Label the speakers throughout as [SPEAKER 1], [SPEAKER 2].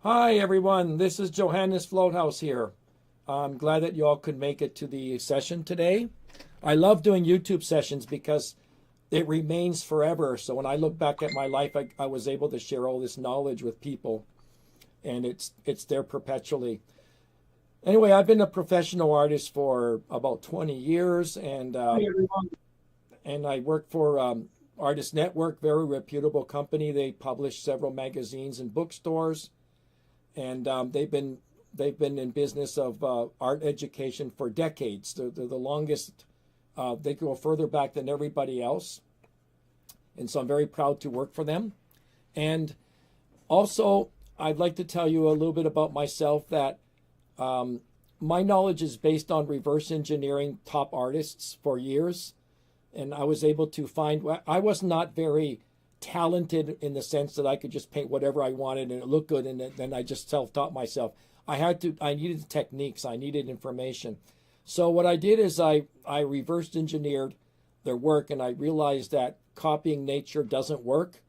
[SPEAKER 1] Hi everyone, this is Johannes Vloothuis here. I'm glad that you all could make it to the session today. I love doing YouTube sessions because it remains forever. So when I look back at my life, I was able to share all this knowledge with people, and it's there perpetually. Anyway, I've been a professional artist for about 20 years,
[SPEAKER 2] Hi everyone.
[SPEAKER 1] and I work for Artist Network, very reputable company. They publish several magazines and bookstores, and they've been in business of art education for decades. They're the longest. They go further back than everybody else, and so I'm very proud to work for them. And also, I'd like to tell you a little bit about myself. That my knowledge is based on reverse engineering top artists for years, and I was able to find. I was not very talented in the sense that I could just paint whatever I wanted and it looked good, and then I just self-taught myself. I needed techniques, I needed information. So what I did is I reverse engineered their work, and I realized that copying nature doesn't work,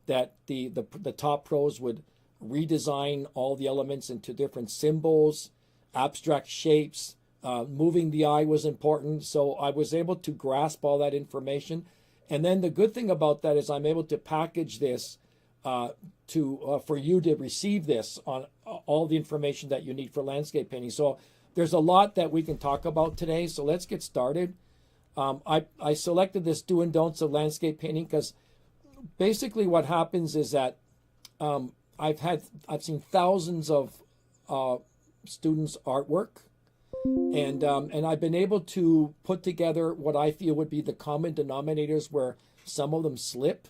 [SPEAKER 1] that the top pros would redesign all the elements into different symbols, abstract shapes. Moving the eye was important. So I was able to grasp all that information. And then the good thing about that is I'm able to package this for you to receive this on all the information that you need for landscape painting. So there's a lot that we can talk about today. So let's get started. I selected this do and don'ts of landscape painting because basically what happens is that I've seen thousands of students' artwork, and I've been able to put together what I feel would be the common denominators where some of them slip.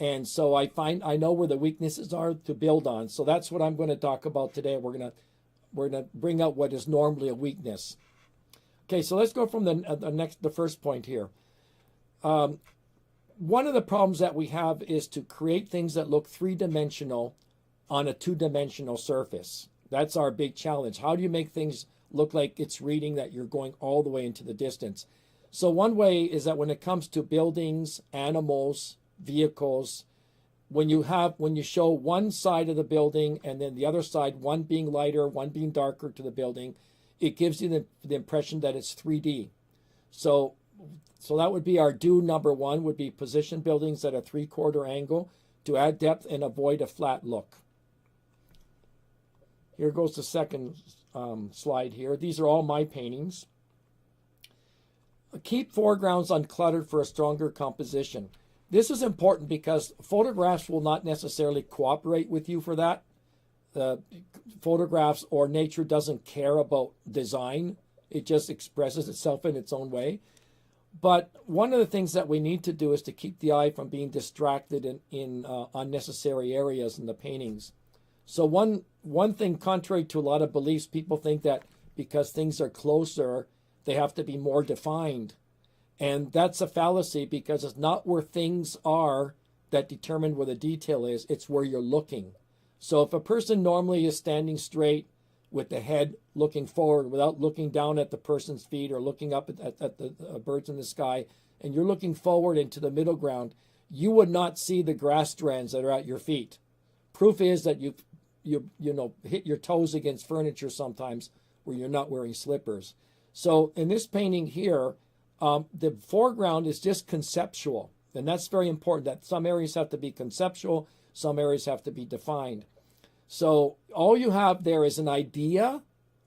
[SPEAKER 1] And so I know where the weaknesses are to build on. So that's what I'm going to talk about today. We're gonna bring out what is normally a weakness. Okay, so let's go from the first point here. One of the problems that we have is to create things that look three-dimensional on a two-dimensional surface. That's our big challenge. How do you make things look like it's reading that you're going all the way into the distance? So one way is that when it comes to buildings, animals, vehicles, when you show one side of the building and then the other side, one being lighter, one being darker to the building, it gives you the impression that it's 3D. So that would be our do number one, would be position buildings at a 3/4 angle to add depth and avoid a flat look. Here goes the second slide here. These are all my paintings. Keep foregrounds uncluttered for a stronger composition. This is important because photographs will not necessarily cooperate with you for that. Photographs or nature doesn't care about design. It just expresses itself in its own way. But one of the things that we need to do is to keep the eye from being distracted in unnecessary areas in the paintings. So one thing, contrary to a lot of beliefs, people think that because things are closer, they have to be more defined. And that's a fallacy, because it's not where things are that determine where the detail is, it's where you're looking. So if a person normally is standing straight with the head looking forward without looking down at the person's feet or looking up at the birds in the sky, and you're looking forward into the middle ground, you would not see the grass strands that are at your feet. Proof is that you hit your toes against furniture sometimes where you're not wearing slippers. So in this painting here, the foreground is just conceptual, and that's very important, that some areas have to be conceptual, some areas have to be defined. So all you have there is an idea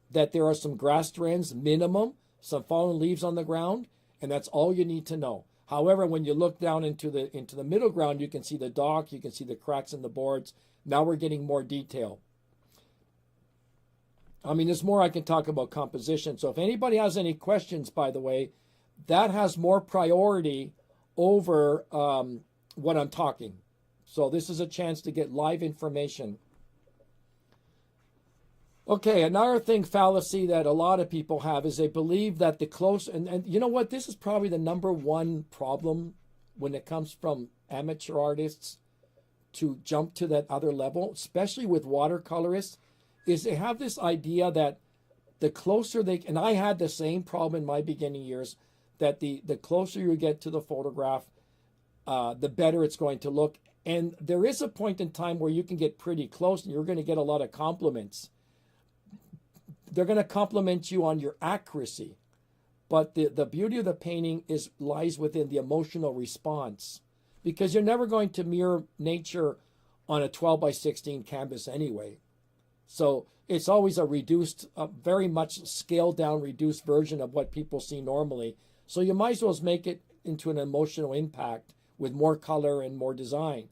[SPEAKER 1] that there are some grass strands, minimum, some fallen leaves on the ground, and that's all you need to know. However, when you look down into the middle ground, you can see the dock, you can see the cracks in the boards. Now we're getting more detail. I mean, there's more I can talk about composition. So if anybody has any questions, by the way, that has more priority over what I'm talking. So this is a chance to get live information. Okay, another thing, fallacy that a lot of people have is they believe that the close, and you know what, this is probably the number one problem when it comes from amateur artists to jump to that other level, especially with watercolorists, is they have this idea that the closer they, and I had the same problem in my beginning years, that the closer you get to the photograph, the better it's going to look. And there is a point in time where you can get pretty close and you're going to get a lot of compliments. They're going to compliment you on your accuracy. But the beauty of the painting lies within the emotional response, because you're never going to mirror nature on a 12 by 16 canvas anyway. So it's always a reduced, very much scaled down, reduced version of what people see normally. So you might as well make it into an emotional impact with more color and more design.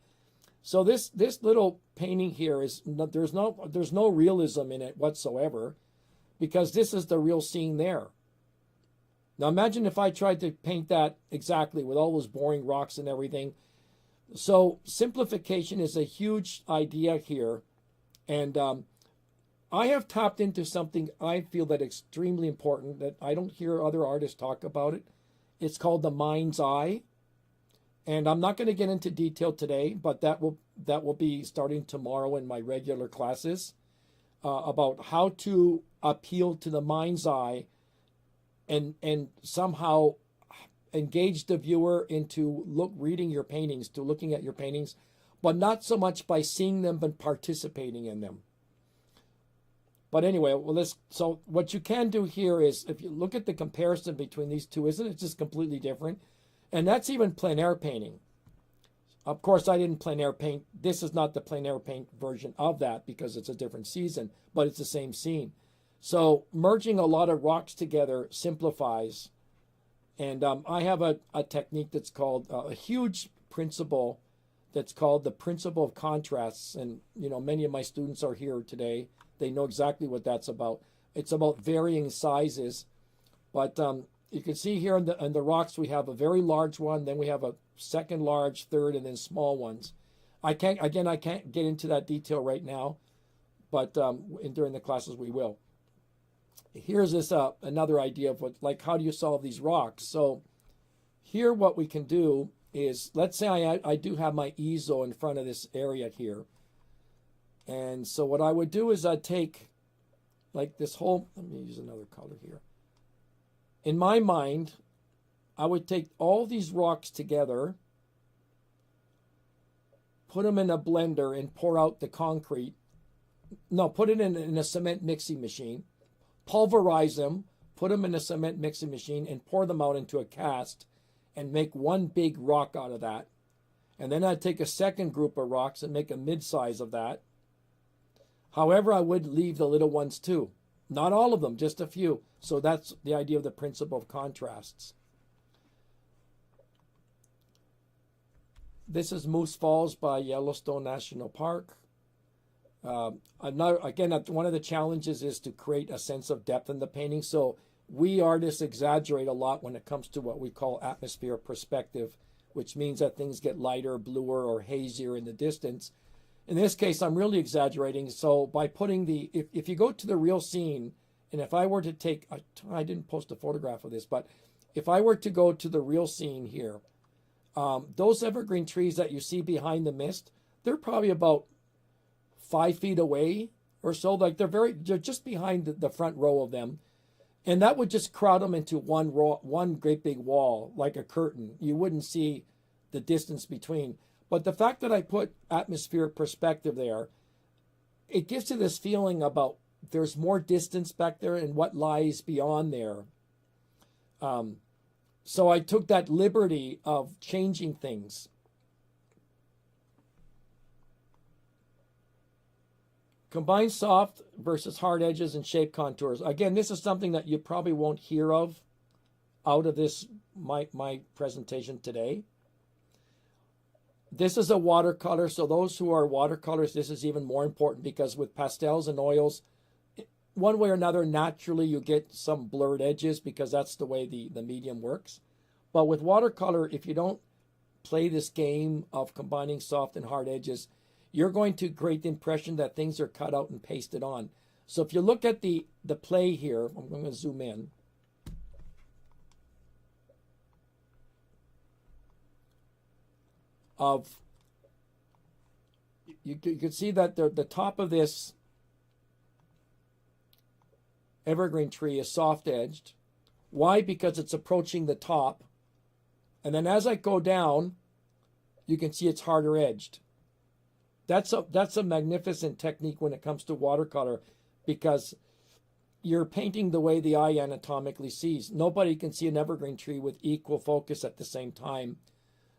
[SPEAKER 1] So this little painting here there's no realism in it whatsoever, because this is the real scene there. Now imagine if I tried to paint that exactly with all those boring rocks and everything. So simplification is a huge idea here. And I have tapped into something I feel that extremely important that I don't hear other artists talk about it. It's called the mind's eye. And I'm not going to get into detail today, but that will be starting tomorrow in my regular classes about how to appeal to the mind's eye and somehow engage the viewer into looking at your paintings, but not so much by seeing them but participating in them. But anyway, so what you can do here is, if you look at the comparison between these two, isn't it just completely different? And that's even plein air painting. Of course, I didn't plein air paint. This is not the plein air paint version of that because it's a different season, but it's the same scene. So merging a lot of rocks together simplifies. And I have a technique that's called a huge principle that's called the principle of contrasts. And, many of my students are here today. They know exactly what that's about. It's about varying sizes. But you can see here in the rocks, we have a very large one. Then we have a second large, third, and then small ones. I can't get into that detail right now, but during the classes we will. Here's another idea of how do you solve these rocks? So here what we can do is, let's say I do have my easel in front of this area here. And so what I would do is I'd take let me use another color here. In my mind, I would take all these rocks together, put them in a blender and pour out the concrete. No, put it in a cement mixing machine. Pulverize them, put them in a cement mixing machine, and pour them out into a cast and make one big rock out of that. And then I'd take a second group of rocks and make a mid-size of that. However, I would leave the little ones too. Not all of them, just a few. So that's the idea of the principle of contrasts. This is Moose Falls by Yellowstone National Park. Again, one of the challenges is to create a sense of depth in the painting. So we artists exaggerate a lot when it comes to what we call atmosphere perspective, which means that things get lighter, bluer, or hazier in the distance. In this case, I'm really exaggerating. So by putting if you go to the real scene, and if I were to take, I didn't post a photograph of this, but if I were to go to the real scene here, those evergreen trees that you see behind the mist, they're probably about 5 feet away or so. Like they're just behind the front row of them. And that would just crowd them into one great big wall, like a curtain. You wouldn't see the distance between. But the fact that I put atmospheric perspective there, it gives you this feeling about there's more distance back there and what lies beyond there. So I took that liberty of changing things. Combine soft versus hard edges and shape contours. Again, this is something that you probably won't hear of out of my presentation today. This is a watercolor, so those who are watercolors, this is even more important because with pastels and oils, one way or another, naturally you get some blurred edges because that's the way the medium works. But with watercolor, if you don't play this game of combining soft and hard edges, you're going to create the impression that things are cut out and pasted on. So if you look at the play here, I'm going to zoom in. You can see that the top of this evergreen tree is soft edged. Why? Because it's approaching the top. And then as I go down, you can see it's harder edged. that's a magnificent technique when it comes to watercolor, because you're painting the way the eye anatomically sees. Nobody can see an evergreen tree with equal focus at the same time.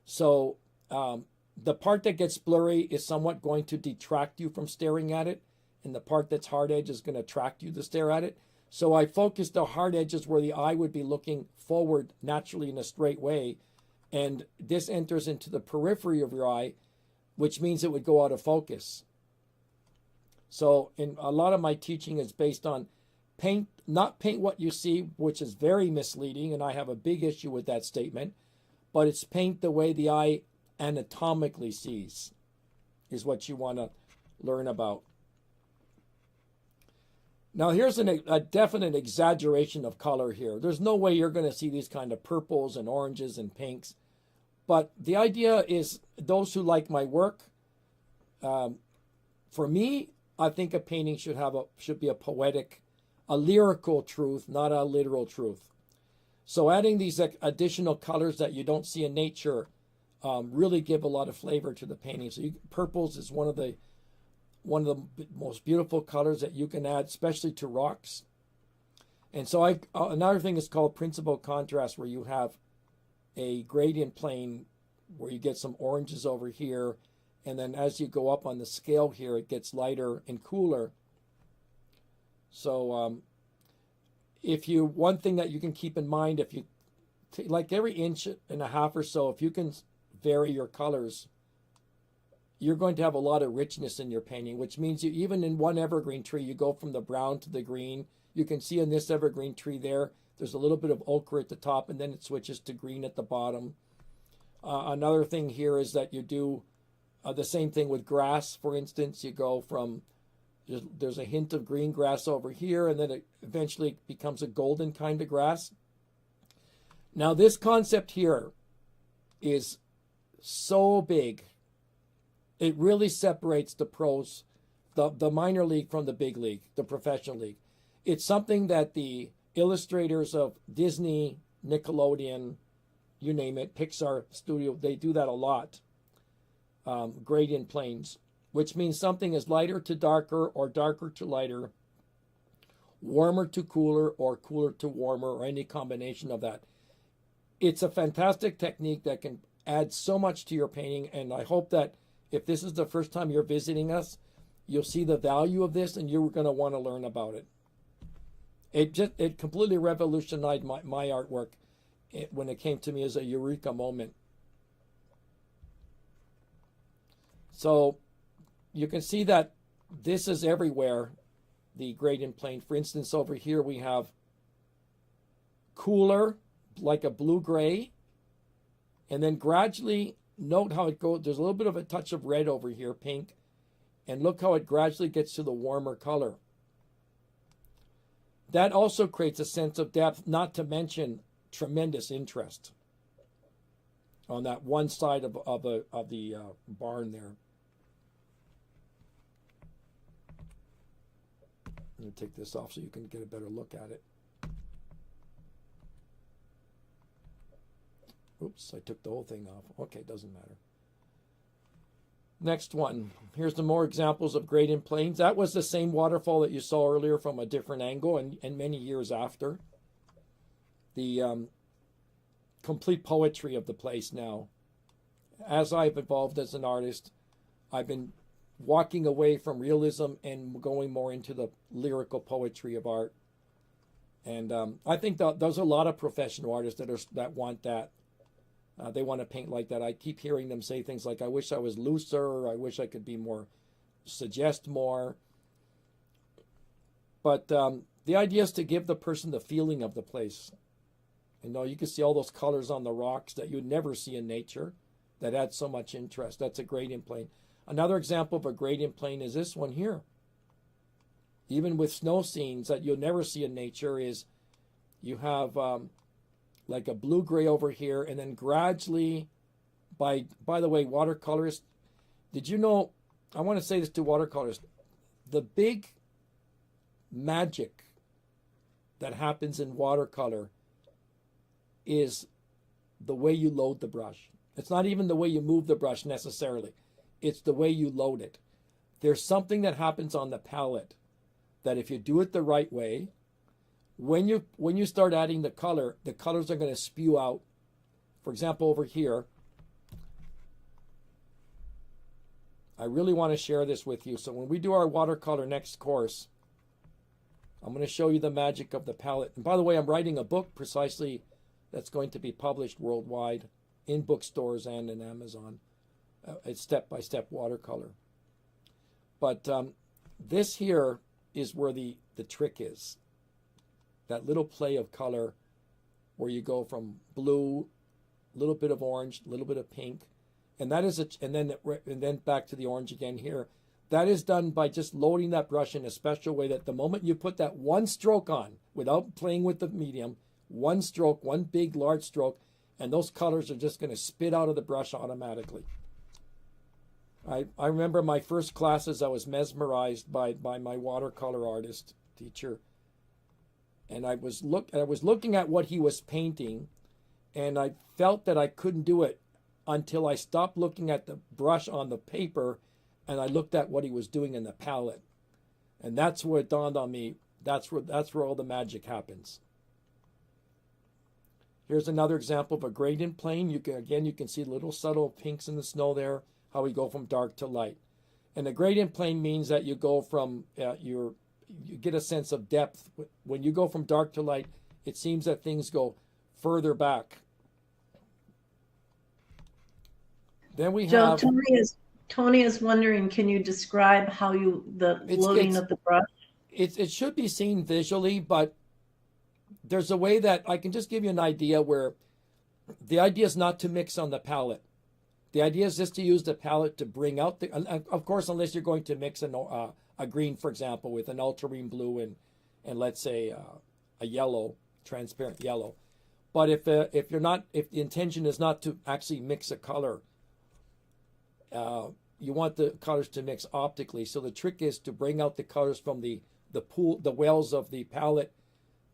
[SPEAKER 1] So the part that gets blurry is somewhat going to detract you from staring at it, and the part that's hard edge is going to attract you to stare at it. So I focused the hard edges where the eye would be looking forward naturally in a straight way, and this enters into the periphery of your eye, which means it would go out of focus. So in a lot of my teaching is based on not paint what you see, which is very misleading, and I have a big issue with that statement, but it's paint the way the eye anatomically sees is what you want to learn about. Now here's a definite exaggeration of color here. There's no way you're going to see these kind of purples and oranges and pinks. But the idea is, those who like my work, for me, I think a painting should be a poetic, a lyrical truth, not a literal truth. So adding these additional colors that you don't see in nature really give a lot of flavor to the painting. So purples is one of the most beautiful colors that you can add, especially to rocks. And so another thing is called principal contrast, where you have a gradient plane where you get some oranges over here, and then as you go up on the scale here, it gets lighter and cooler. So one thing that you can keep in mind, if you like every inch and a half or so, if you can vary your colors, you're going to have a lot of richness in your painting, which means even in one evergreen tree, you go from the brown to the green. You can see in this evergreen tree there's a little bit of ochre at the top, and then it switches to green at the bottom. Another thing here is that you do the same thing with grass. For instance, you go from, there's a hint of green grass over here, and then it eventually becomes a golden kind of grass. Now this concept here is so big. It really separates the pros, the minor league from the big league, the professional league. It's something that the illustrators of Disney, Nickelodeon, you name it, Pixar Studio, they do that a lot. Gradient planes, which means something is lighter to darker or darker to lighter, warmer to cooler or cooler to warmer, or any combination of that. It's a fantastic technique that can add so much to your painting, and I hope that if this is the first time you're visiting us, you'll see the value of this, and you're going to want to learn about it. It completely revolutionized my artwork when it came to me as a eureka moment. So you can see that this is everywhere, the gradient plane. For instance, over here we have cooler, like a blue-gray, and then gradually, note how it goes. There's a little bit of a touch of red over here, pink, and look how it gradually gets to the warmer color. That also creates a sense of depth, not to mention tremendous interest on that one side of the barn there. Let me take this off so you can get a better look at it. Oops, I took the whole thing off. Okay, doesn't matter. Next one. Here's the more examples of gradient planes. That was the same waterfall that you saw earlier from a different angle and many years after. The complete poetry of the place now. As I've evolved as an artist, I've been walking away from realism and going more into the lyrical poetry of art. And I think that there's a lot of professional artists that want that. They want to paint like that. I keep hearing them say things like, I wish I was looser, or I wish I could be more, suggest more. But the idea is to give the person the feeling of the place. You know, you can see all those colors on the rocks that you'd never see in nature that add so much interest. That's a gradient plane. Another example of a gradient plane is this one here. Even with snow scenes that you'll never see in nature, is you have like a blue-gray over here, and then gradually, by the way, watercolorists, did you know, I want to say this to watercolorists, the big magic that happens in watercolor is the way you load the brush. It's not even the way you move the brush necessarily. It's the way you load it. There's something that happens on the palette that if you do it the right way, when you start adding the colors are going to spew out. For example, over here, I really want to share this with you. So when we do our watercolor next course, I'm going to show you the magic of the palette. And by the way, I'm writing a book precisely that's going to be published worldwide in bookstores and in Amazon. It's step-by-step watercolor. But this here is where the trick is. That little play of color where you go from blue, a little bit of orange, a little bit of pink, and that is and then back to the orange again here. That is done by just loading that brush in a special way that the moment you put that one stroke on, without playing with the medium, one stroke, one big large stroke, and those colors are just going to spit out of the brush automatically. I remember my first classes, I was mesmerized by my watercolor artist teacher. And I was looking at what he was painting, and I felt that I couldn't do it until I stopped looking at the brush on the paper and I looked at what he was doing in the palette. And that's where it dawned on me, that's where all the magic happens. Here's another example of a gradient plane. You can see little subtle pinks in the snow there, how we go from dark to light. And the gradient plane means that you go from you get a sense of depth. When you go from dark to light, it seems that things go further back. Then we have
[SPEAKER 2] Tony is wondering, can you describe how the loading of the brush?
[SPEAKER 1] It should be seen visually, but there's a way that I can just give you an idea where the idea is not to mix on the palette. The idea is just to use the palette to bring out the, of course, unless you're going to mix a green, for example, with an ultramarine blue and let's say a yellow, transparent yellow. But if the intention is not to actually mix a color, you want the colors to mix optically. So the trick is to bring out the colors from the wells of the palette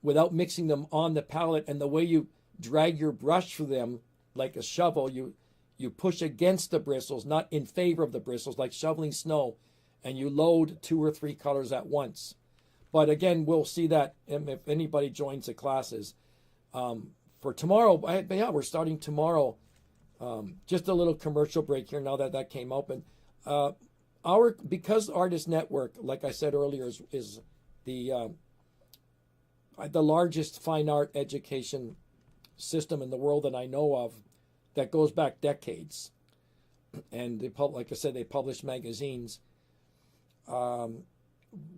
[SPEAKER 1] without mixing them on the palette. And the way you drag your brush through them, like a shovel, you push against the bristles, not in favor of the bristles, like shoveling snow, and you load 2 or 3 colors at once. But again, we'll see that if anybody joins the classes. For tomorrow, we're starting tomorrow. Just a little commercial break here now that came open. Because Artist Network, like I said earlier, is the largest fine art education system in the world that I know of, that goes back decades, and like I said, they publish magazines.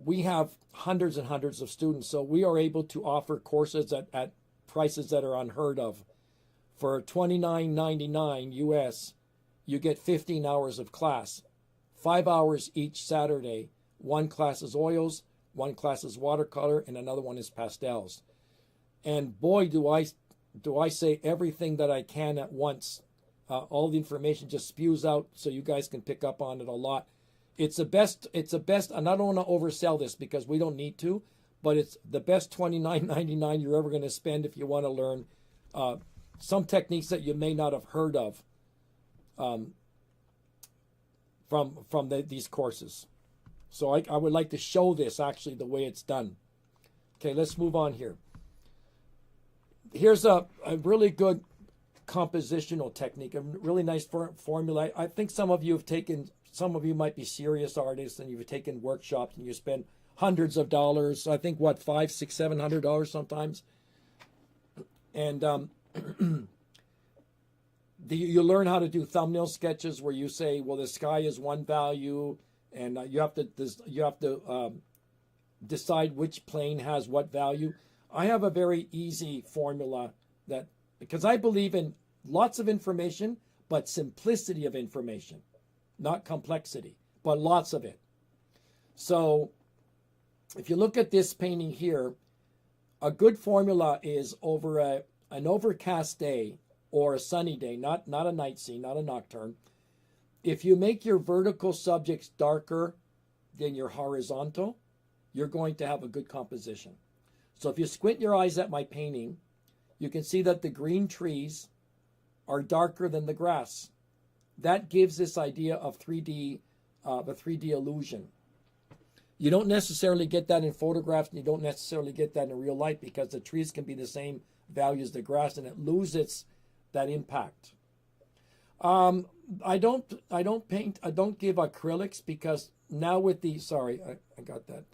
[SPEAKER 1] We have hundreds and hundreds of students, so we are able to offer courses at prices that are unheard of. For $29.99 US, you get 15 hours of class, 5 hours each Saturday. One class is oils, one class is watercolor, and another one is pastels. And boy, do I say everything that I can at once. All the information just spews out so you guys can pick up on it a lot. It's the best, and I don't want to oversell this because we don't need to, but it's the best $29.99 you're ever going to spend if you want to learn some techniques that you may not have heard of from these courses. So I would like to show this actually the way it's done. Okay, let's move on here. Here's a really good compositional technique, a really nice formula. I think some of you might be serious artists and you've taken workshops and you spend hundreds of dollars. I think $500, $600, $700 sometimes. And you learn how to do thumbnail sketches where you say, well, the sky is one value, and you have to decide which plane has what value. I have a very easy formula because I believe in lots of information, but simplicity of information, not complexity, but lots of it. So if you look at this painting here, a good formula is over an overcast day or a sunny day, not a night scene, not a nocturne. If you make your vertical subjects darker than your horizontal, you're going to have a good composition. So if you squint your eyes at my painting, you can see that the green trees are darker than the grass. that gives this idea of 3D, a 3D illusion. You don't necessarily get that in photographs, and you don't necessarily get that in real life because the trees can be the same value as the grass, and it loses that impact. I don't give acrylics because now with the, sorry, I got that.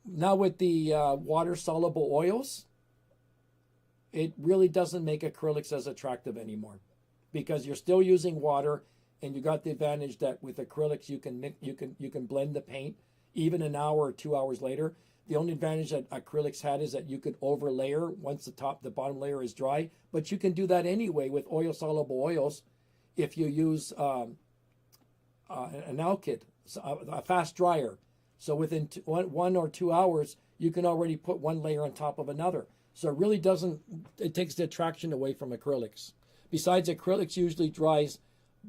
[SPEAKER 1] Now with the water soluble oils, it really doesn't make acrylics as attractive anymore because you're still using water, and you got the advantage that with acrylics you can blend the paint even an hour or 2 hours later. The only advantage that acrylics had is that you could overlayer once the bottom layer is dry, but you can do that anyway with oil soluble oils if you use an alkyd, a fast dryer. So within 1 or 2 hours, you can already put one layer on top of another. So it really doesn't, it takes the attraction away from acrylics. Besides, acrylics usually dries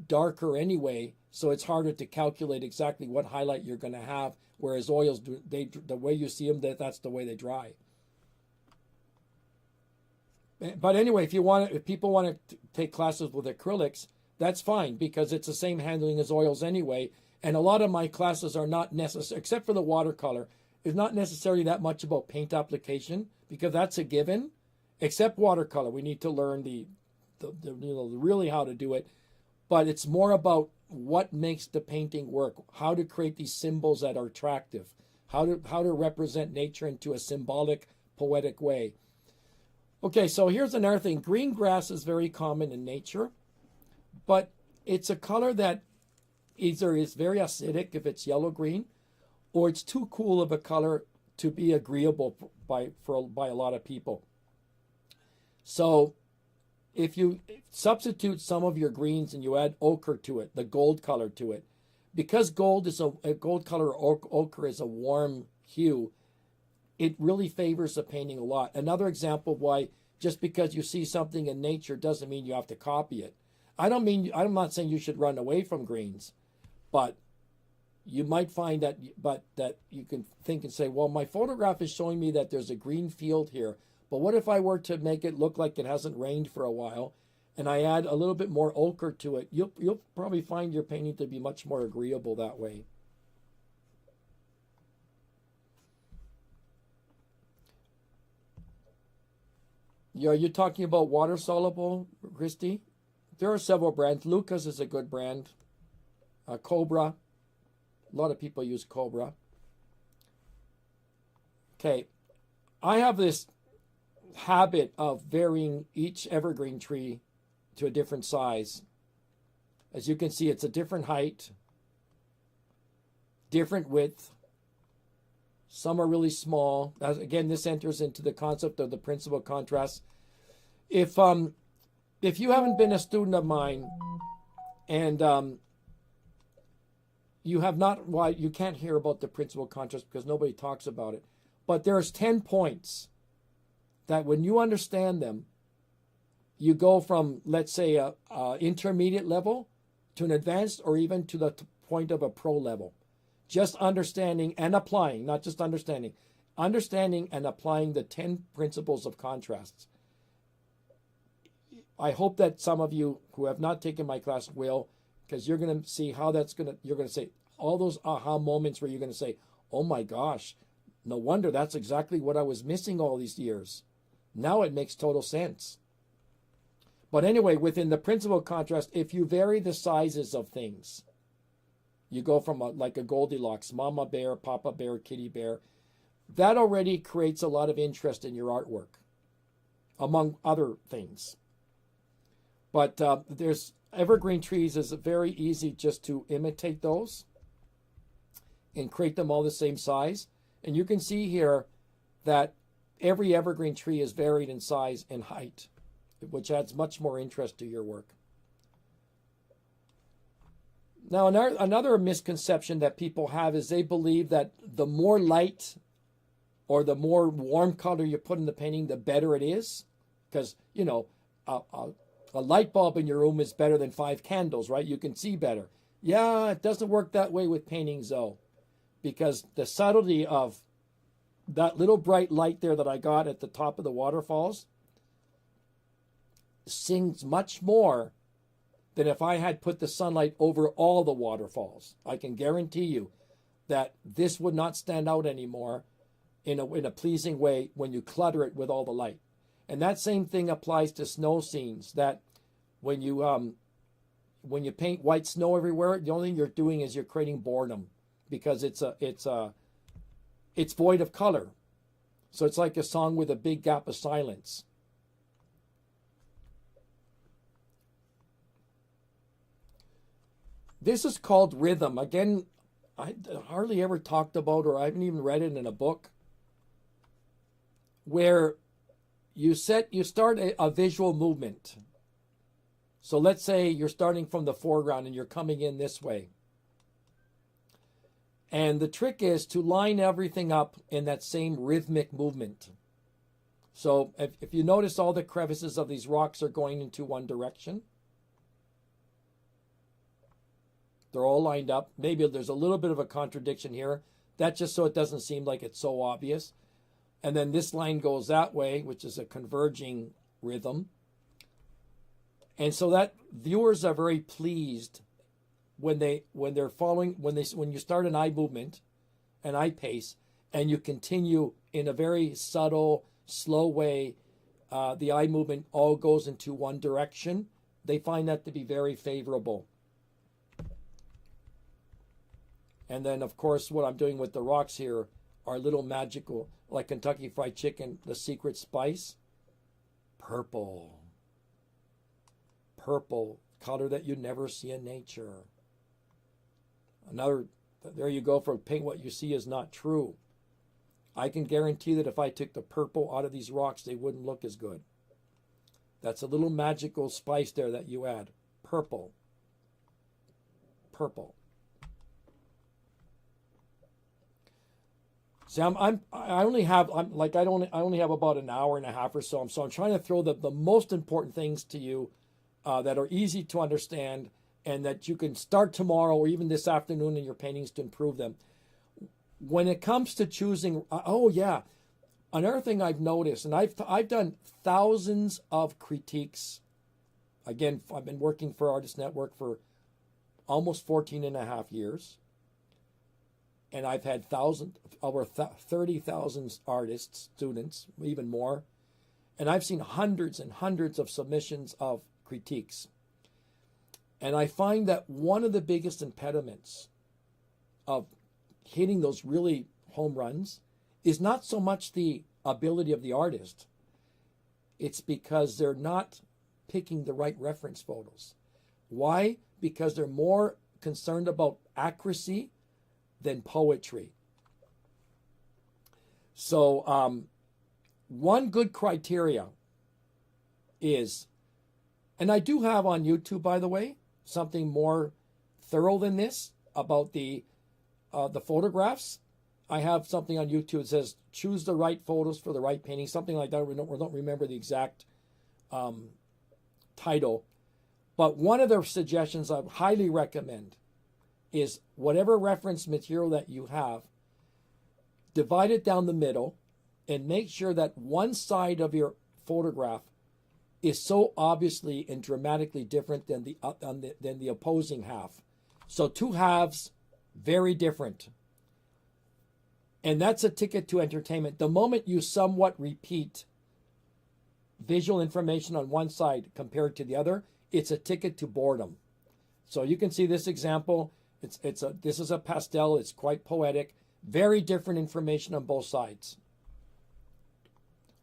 [SPEAKER 1] darker anyway, so it's harder to calculate exactly what highlight you're going to have, whereas oils, the way you see them, that's the way they dry. But anyway, if people want to take classes with acrylics, that's fine because it's the same handling as oils anyway. And a lot of my classes are not necessary, except for the watercolor, is not necessarily that much about paint application because that's a given. Except watercolor, we need to learn the really how to do it. But it's more about what makes the painting work, how to create these symbols that are attractive, how to represent nature into a symbolic, poetic way. Okay, so here's another thing. Green grass is very common in nature, but it's a color that either is very acidic if it's yellow-green, or it's too cool of a color to be agreeable by a lot of people. So if you substitute some of your greens and you add ochre to it, the gold color to it, because gold color ochre is a warm hue, it really favors the painting a lot. Another example of why just because you see something in nature doesn't mean you have to copy it. I'm not saying you should run away from greens, but you might find that you can think and say, well, my photograph is showing me that there's a green field here. But what if I were to make it look like it hasn't rained for a while and I add a little bit more ochre to it? You'll probably find your painting to be much more agreeable that way. Yeah, you're talking about water soluble, Christy? There are several brands. Lucas is a good brand. Cobra. A lot of people use Cobra. Okay. I have this habit of varying each evergreen tree to a different size. As you can see, it's a different height, different width. Some are really small. Again, this enters into the concept of the principal contrast. If you haven't been a student of mine and you have not, well, you can't hear about the principal contrast because nobody talks about it. But there's 10 points that when you understand them, you go from, let's say, a intermediate level to an advanced or even to the point of a pro level. Just understanding and applying, not just understanding. Understanding and applying the 10 principles of contrasts. I hope that some of you who have not taken my class will, because you're going to see how you're going to say all those aha moments where you're going to say, oh my gosh, no wonder that's exactly what I was missing all these years. Now it makes total sense. But anyway, within the principal contrast, if you vary the sizes of things, you go from like a Goldilocks, mama bear, papa bear, kitty bear, that already creates a lot of interest in your artwork, among other things. But there's evergreen trees is very easy just to imitate those and create them all the same size. And you can see here that every evergreen tree is varied in size and height, which adds much more interest to your work. Now, another misconception that people have is they believe that the more light or the more warm color you put in the painting, the better it is. Because, you know, a light bulb in your room is better than 5 candles, right? You can see better. Yeah, it doesn't work that way with paintings, though. Because the subtlety of that little bright light there that I got at the top of the waterfalls sings much more than if I had put the sunlight over all the waterfalls. I can guarantee you that this would not stand out anymore in a pleasing way when you clutter it with all the light. And that same thing applies to snow scenes, that when you paint white snow everywhere, the only thing you're doing is you're creating boredom, because it's void of color. So it's like a song with a big gap of silence. This is called rhythm. Again, I hardly ever talked about, or I haven't even read it in a book, where you start a visual movement. So let's say you're starting from the foreground and you're coming in this way. And the trick is to line everything up in that same rhythmic movement. So if you notice, all the crevices of these rocks are going into one direction. They're all lined up. Maybe there's a little bit of a contradiction here. That's just so it doesn't seem like it's so obvious. And then this line goes that way, which is a converging rhythm. And so that viewers are very pleased when you start an eye movement, an eye pace, and you continue in a very subtle, slow way. The eye movement all goes into one direction. They find that to be very favorable. And then, of course, what I'm doing with the rocks here are little magical, like Kentucky Fried Chicken, the secret spice. Purple. Purple, color that you never see in nature. There you go, for paint what you see is not true. I can guarantee that if I took the purple out of these rocks, they wouldn't look as good. That's a little magical spice there that you add. Purple. Purple. See, I only have about an hour and a half or so. So I'm trying to throw the most important things to you that are easy to understand, and that you can start tomorrow or even this afternoon in your paintings to improve them. When it comes to choosing, another thing I've noticed, and I've done thousands of critiques. Again, I've been working for Artist Network for almost 14 and a half years. And I've had over 30,000 artists, students, even more. And I've seen hundreds and hundreds of submissions of critiques. And I find that one of the biggest impediments of hitting those really home runs is not so much the ability of the artist. It's because they're not picking the right reference photos. Why? Because they're more concerned about accuracy than poetry. So one good criteria is, and I do have on YouTube, by the way, something more thorough than this about the photographs. I have something on YouTube that says choose the right photos for the right painting, something like that. We don't remember the exact title, but one of the suggestions I highly recommend is whatever reference material that you have, divide it down the middle and make sure that one side of your photograph is so obviously and dramatically different than the opposing half. So two halves, very different. And that's a ticket to entertainment. The moment you somewhat repeat visual information on one side compared to the other, it's a ticket to boredom. So you can see this example. This is a pastel. It's quite poetic. Very different information on both sides.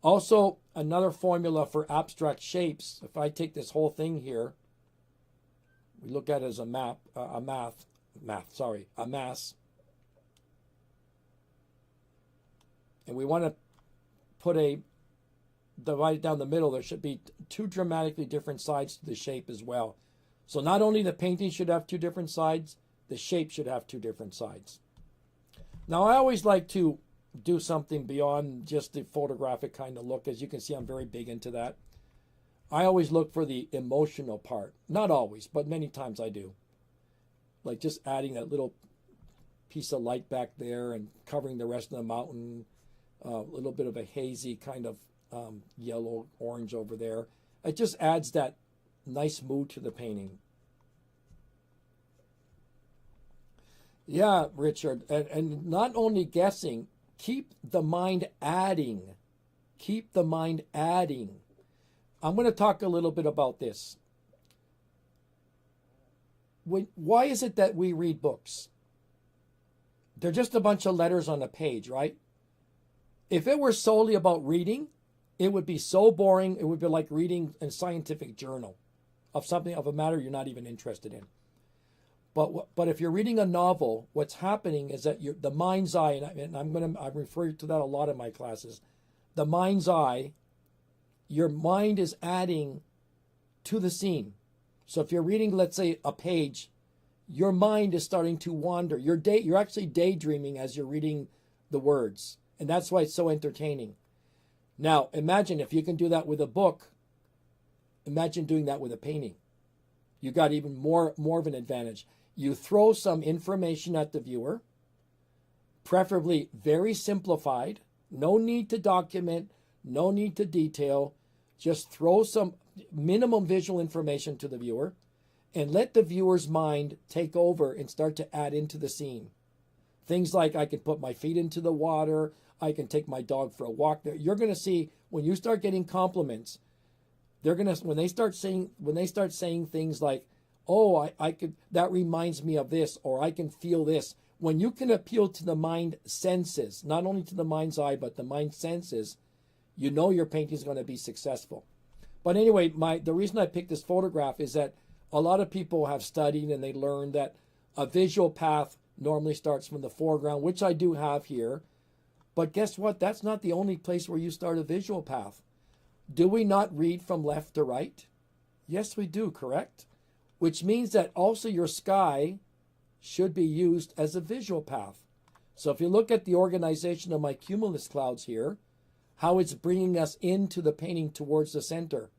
[SPEAKER 1] Also, another formula for abstract shapes. If I take this whole thing here, we look at it as a mass. And we want to divide it down the middle. There should be two dramatically different sides to the shape as well. So not only the painting should have two different sides, the shape should have two different sides. Now, I always like to do something beyond just the photographic kind of look. As you can see, I'm very big into that. I always look for the emotional part. Not always, but many times I do. Like just adding that little piece of light back there and covering the rest of the mountain. A little bit of a hazy kind of yellow, orange over there. It just adds that nice mood to the painting. Yeah, Richard. And not only guessing, keep the mind adding. Keep the mind adding. I'm going to talk a little bit about this. Why is it that we read books? They're just a bunch of letters on a page, right? If it were solely about reading, it would be so boring. It would be like reading a scientific journal of something, of a matter you're not even interested in. But if you're reading a novel, what's happening is that the mind's eye, and I refer to that a lot in my classes. The mind's eye, your mind is adding to the scene. So if you're reading, let's say, a page, your mind is starting to wander. You're actually daydreaming as you're reading the words, and that's why it's so entertaining. Now, imagine if you can do that with a book. Imagine doing that with a painting. You got even more of an advantage. You throw some information at the viewer, preferably very simplified. No need to document, no need to detail. Just throw some minimum visual information to the viewer and let the viewer's mind take over and start to add into the scene. Things like I can put my feet into the water, I can take my dog for a walk there. You're going to see when you start getting compliments, they're going to when they start saying things like, "Oh, I could that reminds me of this," or "I can feel this." When you can appeal to the mind senses, not only to the mind's eye but the mind senses, you know your painting is going to be successful. But anyway, the reason I picked this photograph is that a lot of people have studied and they learned that a visual path normally starts from the foreground, which I do have here. But guess what? That's not the only place where you start a visual path. Do we not read from left to right? Yes, we do, correct? Which means that also your sky should be used as a visual path. So if you look at the organization of my cumulus clouds here, how it's bringing us into the painting towards the center.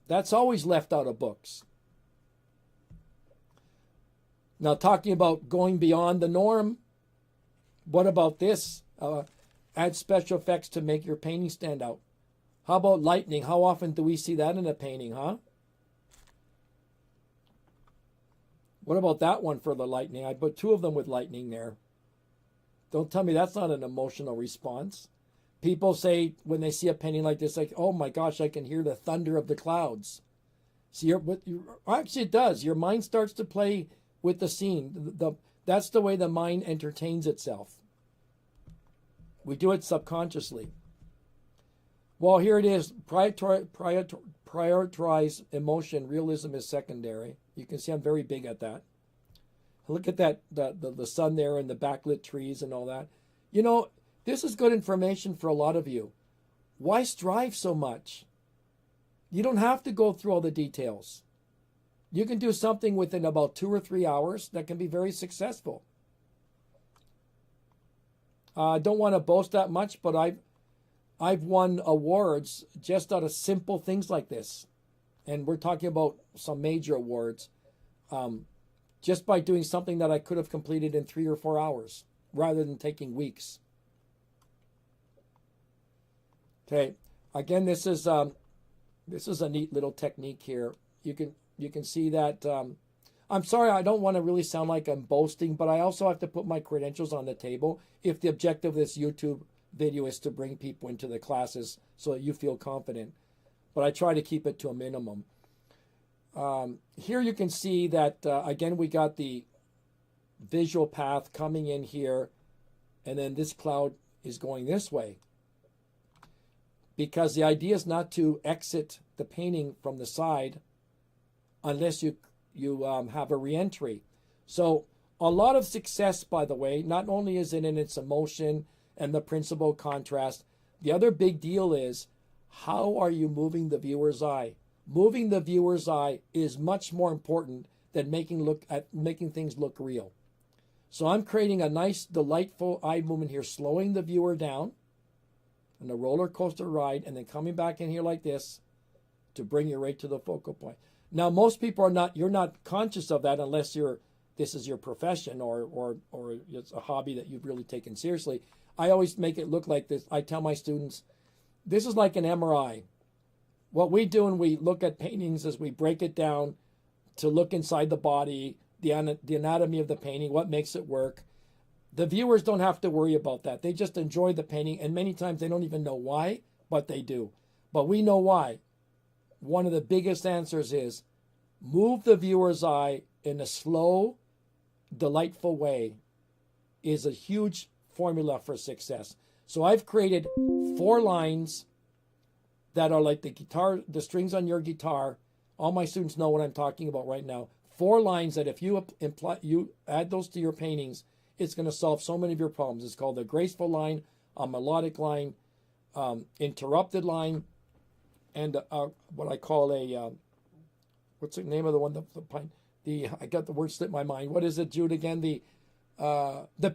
[SPEAKER 1] That's always left out of books. Now, talking about going beyond the norm, what about this? Add special effects to make your painting stand out. How about lightning? How often do we see that in a painting, huh? What about that one for the lightning? I put two of them with lightning there. Don't tell me that's not an emotional response. People say when they see a painting like this, like, "Oh my gosh, I can hear the thunder of the clouds." See, actually it does. Your mind starts to play with the scene. That's the way the mind entertains itself. We do it subconsciously. Well, here it is. Prioritize emotion. Realism is secondary. You can see I'm very big at that. Look at that, the sun there and the backlit trees and all that. You know, this is good information for a lot of you. Why strive so much? You don't have to go through all the details. You can do something within about 2 or 3 hours that can be very successful. I don't want to boast that much, but I've won awards just out of simple things like this. And we're talking about some major awards. Just by doing something that I could have completed in 3 or 4 hours rather than taking weeks. Okay, again, this is a neat little technique here. You can see that. I'm sorry, I don't want to really sound like I'm boasting, but I also have to put my credentials on the table if the objective of this YouTube video is to bring people into the classes so that you feel confident. But I try to keep it to a minimum. Here you can see that, again, we got the visual path coming in here, and then this cloud is going this way. Because the idea is not to exit the painting from the side unless you have a reentry. So a lot of success, by the way, not only is it in its emotion and the principal contrast, the other big deal is how are you moving the viewer's eye? Moving the viewer's eye is much more important than making things look real. So I'm creating a nice, delightful eye movement here, slowing the viewer down on a roller coaster ride, and then coming back in here like this to bring you right to the focal point. Now, most people you're not conscious of that unless this is your profession or it's a hobby that you've really taken seriously. I always make it look like this. I tell my students, this is like an MRI. What we do when we look at paintings is we break it down to look inside the body, the anatomy of the painting, what makes it work. The viewers don't have to worry about that. They just enjoy the painting, and many times they don't even know why, but they do. But we know why. One of the biggest answers is move the viewer's eye in a slow, delightful way is a huge formula for success. So I've created 4 lines that are like the strings on your guitar. All my students know what I'm talking about right now. 4 lines that if you add those to your paintings, it's going to solve so many of your problems. It's called a graceful line, a melodic line, interrupted line, and what I call a what's the name of the one? I got the word slipped my mind. What is it, Jude? Again, the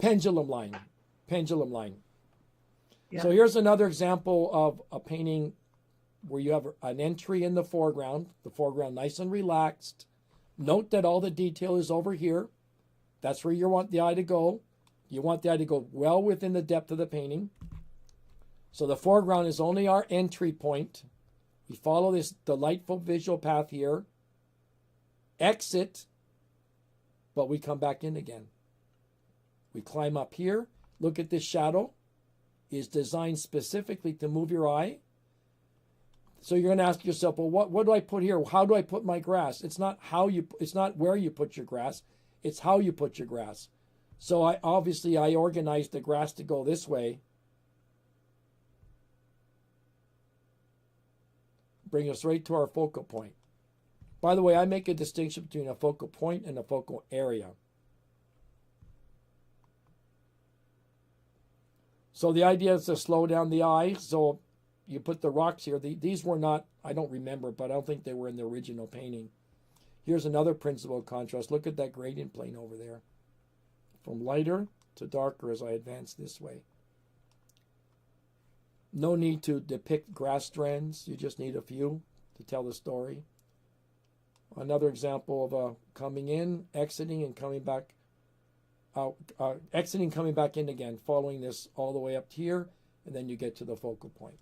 [SPEAKER 1] pendulum line. Pendulum line. Yeah. So here's another example of a painting where you have an entry in the foreground nice and relaxed. Note that all the detail is over here. That's where you want the eye to go. You want the eye to go well within the depth of the painting. So the foreground is only our entry point. We follow this delightful visual path here. Exit, but we come back in again. We climb up here. Look at this shadow. Is designed specifically to move your eye. So you're going to ask yourself, well, what do I put here? How do I put my grass? It's not where you put your grass. It's how you put your grass. So I organized the grass to go this way. Bring us right to our focal point. By the way, I make a distinction between a focal point and a focal area. So the idea is to slow down the eye. So you put the rocks here. These were not, I don't remember, but I don't think they were in the original painting. Here's another principle of contrast. Look at that gradient plane over there. From lighter to darker as I advance this way. No need to depict grass strands. You just need a few to tell the story. Another example of coming in, exiting, and coming back out. Exiting, coming back in again, following this all the way up here, and then you get to the focal point.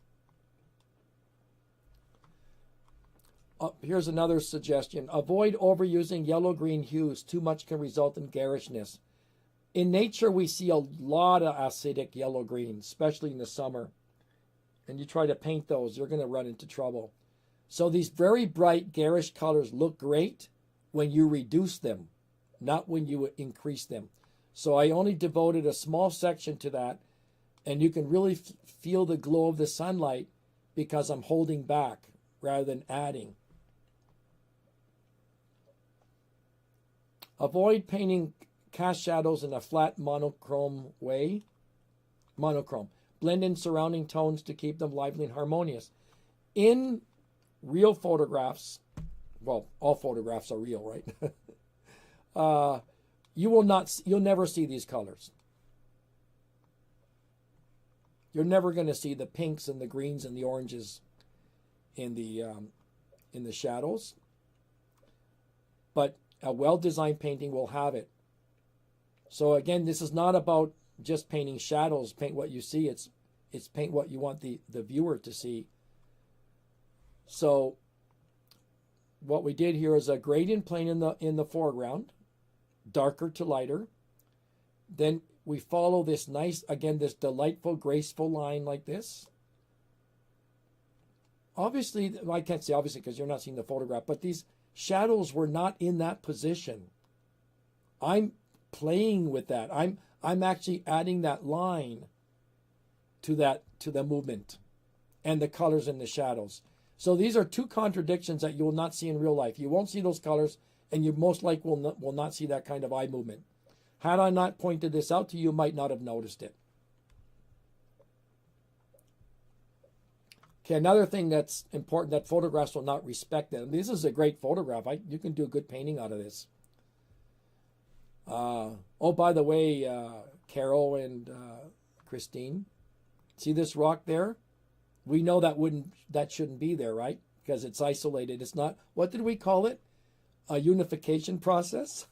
[SPEAKER 1] Here's another suggestion. Avoid overusing yellow-green hues. Too much can result in garishness. In nature, we see a lot of acidic yellow-green, especially in the summer. And you try to paint those, you're going to run into trouble. So these very bright, garish colors look great when you reduce them, not when you increase them. So I only devoted a small section to that, and you can really feel the glow of the sunlight because I'm holding back rather than adding. Avoid painting cast shadows in a flat monochrome way. Monochrome. Blend in surrounding tones to keep them lively and harmonious. In real photographs, well, all photographs are real, right? You'll never see these colors. You're never going to see the pinks and the greens and the oranges in the shadows. But a well-designed painting will have it. So again, this is not about just painting shadows, paint what you see. It's paint what you want the viewer to see. So what we did here is a gradient plane in the foreground, darker to lighter. Then we follow this nice, again, this delightful, graceful line like this. Obviously, I can't say obviously because you're not seeing the photograph, but these shadows were not in that position. I'm playing with that. I'm actually adding that line to the movement and the colors and the shadows. So these are two contradictions that you will not see in real life. You won't see those colors, and you most likely will not see that kind of eye movement. Had I not pointed this out to you, you might not have noticed it. Okay, another thing that's important that photographs will not respect them. This is a great photograph. You can do a good painting out of this. Oh, by the way, Carol and Christine, see this rock there? We know that shouldn't be there, right? Because it's isolated. It's not, what did we call it? A unification process?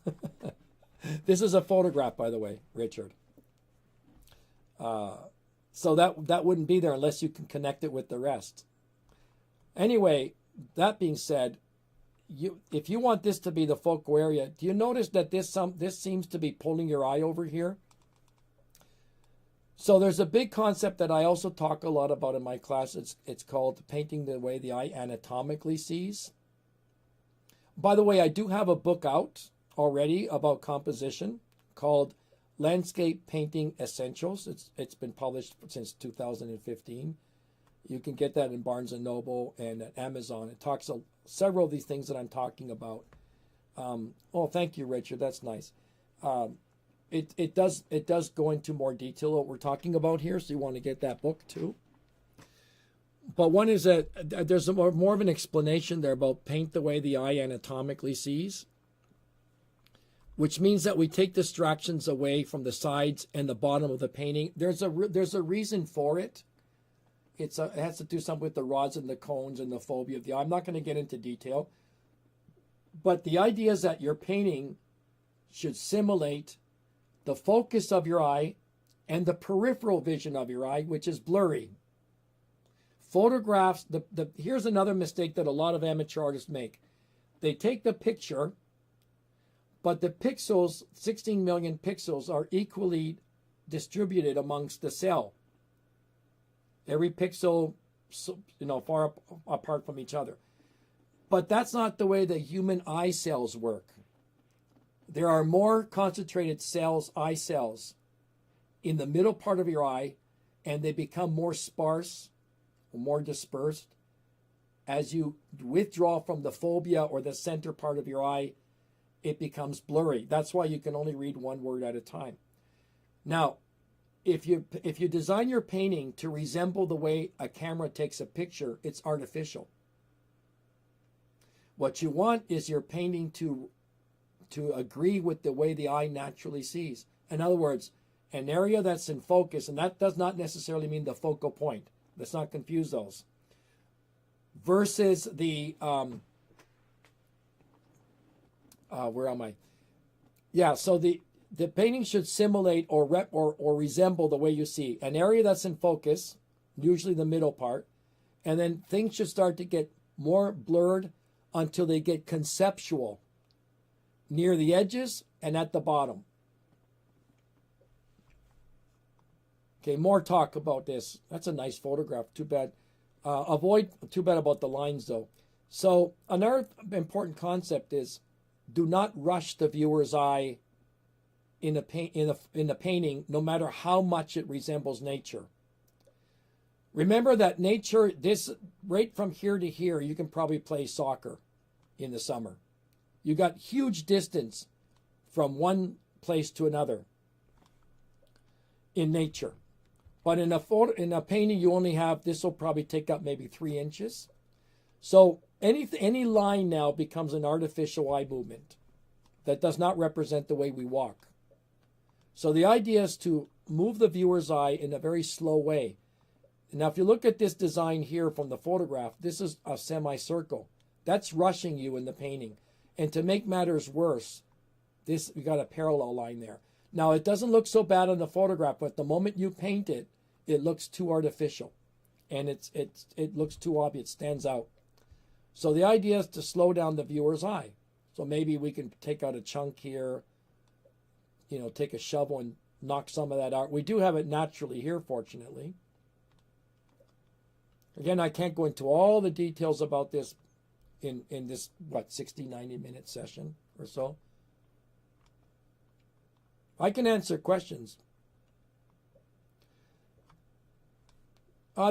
[SPEAKER 1] This is a photograph, by the way, Richard. So that wouldn't be there unless you can connect it with the rest. Anyway, that being said, if you want this to be the focal area, do you notice that this seems to be pulling your eye over here? So there's a big concept that I also talk a lot about in my class. It's called painting the way the eye anatomically sees. By the way, I do have a book out already about composition called Landscape Painting Essentials. It's been published since 2015. You can get that in Barnes & Noble and at Amazon. It talks several of these things that I'm talking about. Oh, thank you, Richard. That's nice. It does go into more detail what we're talking about here, so you want to get that book too. But one is that there's more of an explanation there about paint the way the eye anatomically sees, which means that we take distractions away from the sides and the bottom of the painting. There's a reason for it. It has to do something with the rods and the cones and the phobia of the eye. I'm not going to get into detail, but the idea is that your painting should simulate the focus of your eye and the peripheral vision of your eye, which is blurry. Photographs, here's another mistake that a lot of amateur artists make. They take the picture, but the pixels, 16 million pixels, are equally distributed amongst the cell. Every pixel, far apart from each other. But that's not the way the human eye cells work. There are more concentrated cells, eye cells, in the middle part of your eye, and they become more sparse or more dispersed as you withdraw from the fovea or the center part of your eye. It becomes blurry. That's why you can only read one word at a time. Now, if you design your painting to resemble the way a camera takes a picture, it's artificial. What you want is your painting to agree with the way the eye naturally sees. In other words, an area that's in focus, and that does not necessarily mean the focal point. Let's not confuse those. Versus the, where am I? Yeah, so the painting should simulate or resemble the way you see. An area that's in focus, usually the middle part, and then things should start to get more blurred until they get conceptual near the edges and at the bottom. Okay, more talk about this. That's a nice photograph. Too bad. Too bad about the lines though. So another important concept is do not rush the viewer's eye in a painting, no matter how much it resembles nature. Remember that nature, this right from here to here, you can probably play soccer in the summer. You got huge distance from one place to another in nature. But in a painting, you only have, this will probably take up maybe 3 inches. So any line now becomes an artificial eye movement that does not represent the way we walk. So the idea is to move the viewer's eye in a very slow way. Now, if you look at this design here from the photograph, this is a semicircle. That's rushing you in the painting. And to make matters worse, we got a parallel line there. Now, it doesn't look so bad on the photograph, but the moment you paint it, it looks too artificial. And it looks too obvious, it stands out. So the idea is to slow down the viewer's eye. So maybe we can take out a chunk here, take a shovel and knock some of that out. We do have it naturally here, fortunately. Again, I can't go into all the details about this in this, 60, 90-minute session or so. I can answer questions.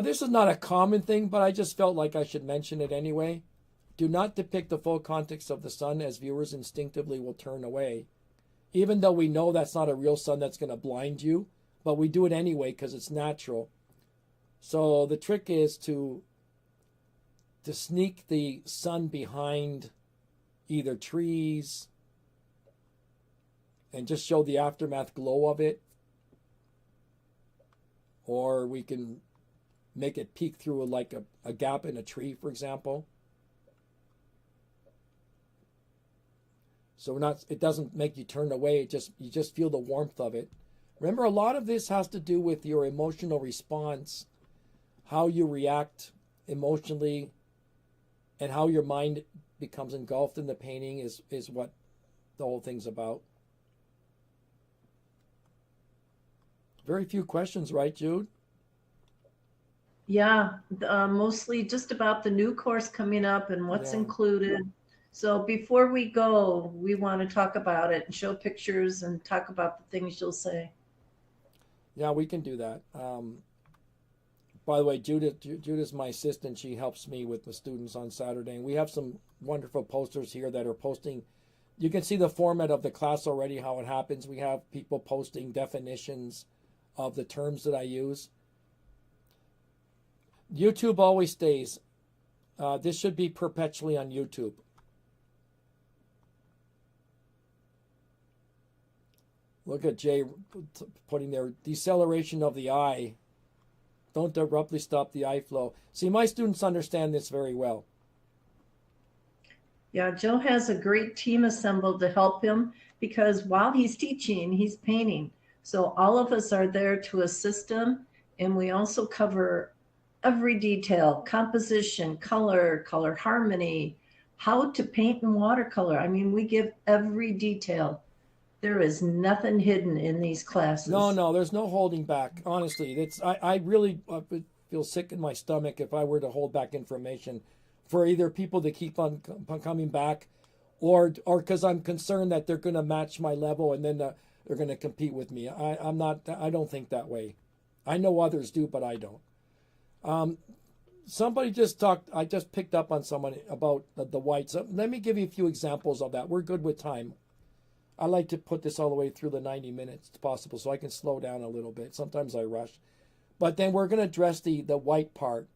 [SPEAKER 1] This is not a common thing, but I just felt like I should mention it anyway. Do not depict the full context of the sun, as viewers instinctively will turn away. Even though we know that's not a real sun that's going to blind you, but we do it anyway because it's natural. So the trick is to sneak the sun behind either trees and just show the aftermath glow of it. Or we can make it peek through like a gap in a tree, for example. So it doesn't make you turn away, you just feel the warmth of it. Remember, a lot of this has to do with your emotional response, how you react emotionally, and how your mind becomes engulfed in the painting is what the whole thing's about. Very few questions, right, Jude?
[SPEAKER 2] Yeah, mostly just about the new course coming up and what's
[SPEAKER 1] Yeah.
[SPEAKER 2] included. So before we go, we want to talk about it and show pictures and talk about the things you'll say.
[SPEAKER 1] Yeah, we can do that. By the way, Judith is my assistant. She helps me with the students on Saturday. And we have some wonderful posters here that are posting. You can see the format of the class already, how it happens. We have people posting definitions of the terms that I use. YouTube always stays. This should be perpetually on YouTube. Look at Jay putting there, deceleration of the eye. Don't abruptly stop the eye flow. See, my students understand this very well.
[SPEAKER 2] Yeah, Joe has a great team assembled to help him because while he's teaching, he's painting. So all of us are there to assist him. And we also cover every detail, composition, color harmony, how to paint in watercolor. I mean, we give every detail. There is nothing hidden in these classes.
[SPEAKER 1] No, there's no holding back. Honestly, I really would feel sick in my stomach if I were to hold back information for either people to keep on coming back, or because I'm concerned that they're going to match my level and then they're going to compete with me. I'm not. I don't think that way. I know others do, but I don't. Somebody just talked. I just picked up on someone about the whites. Let me give you a few examples of that. We're good with time. I like to put this all the way through the 90 minutes if possible so I can slow down a little bit. Sometimes I rush. But then we're going to address the white part.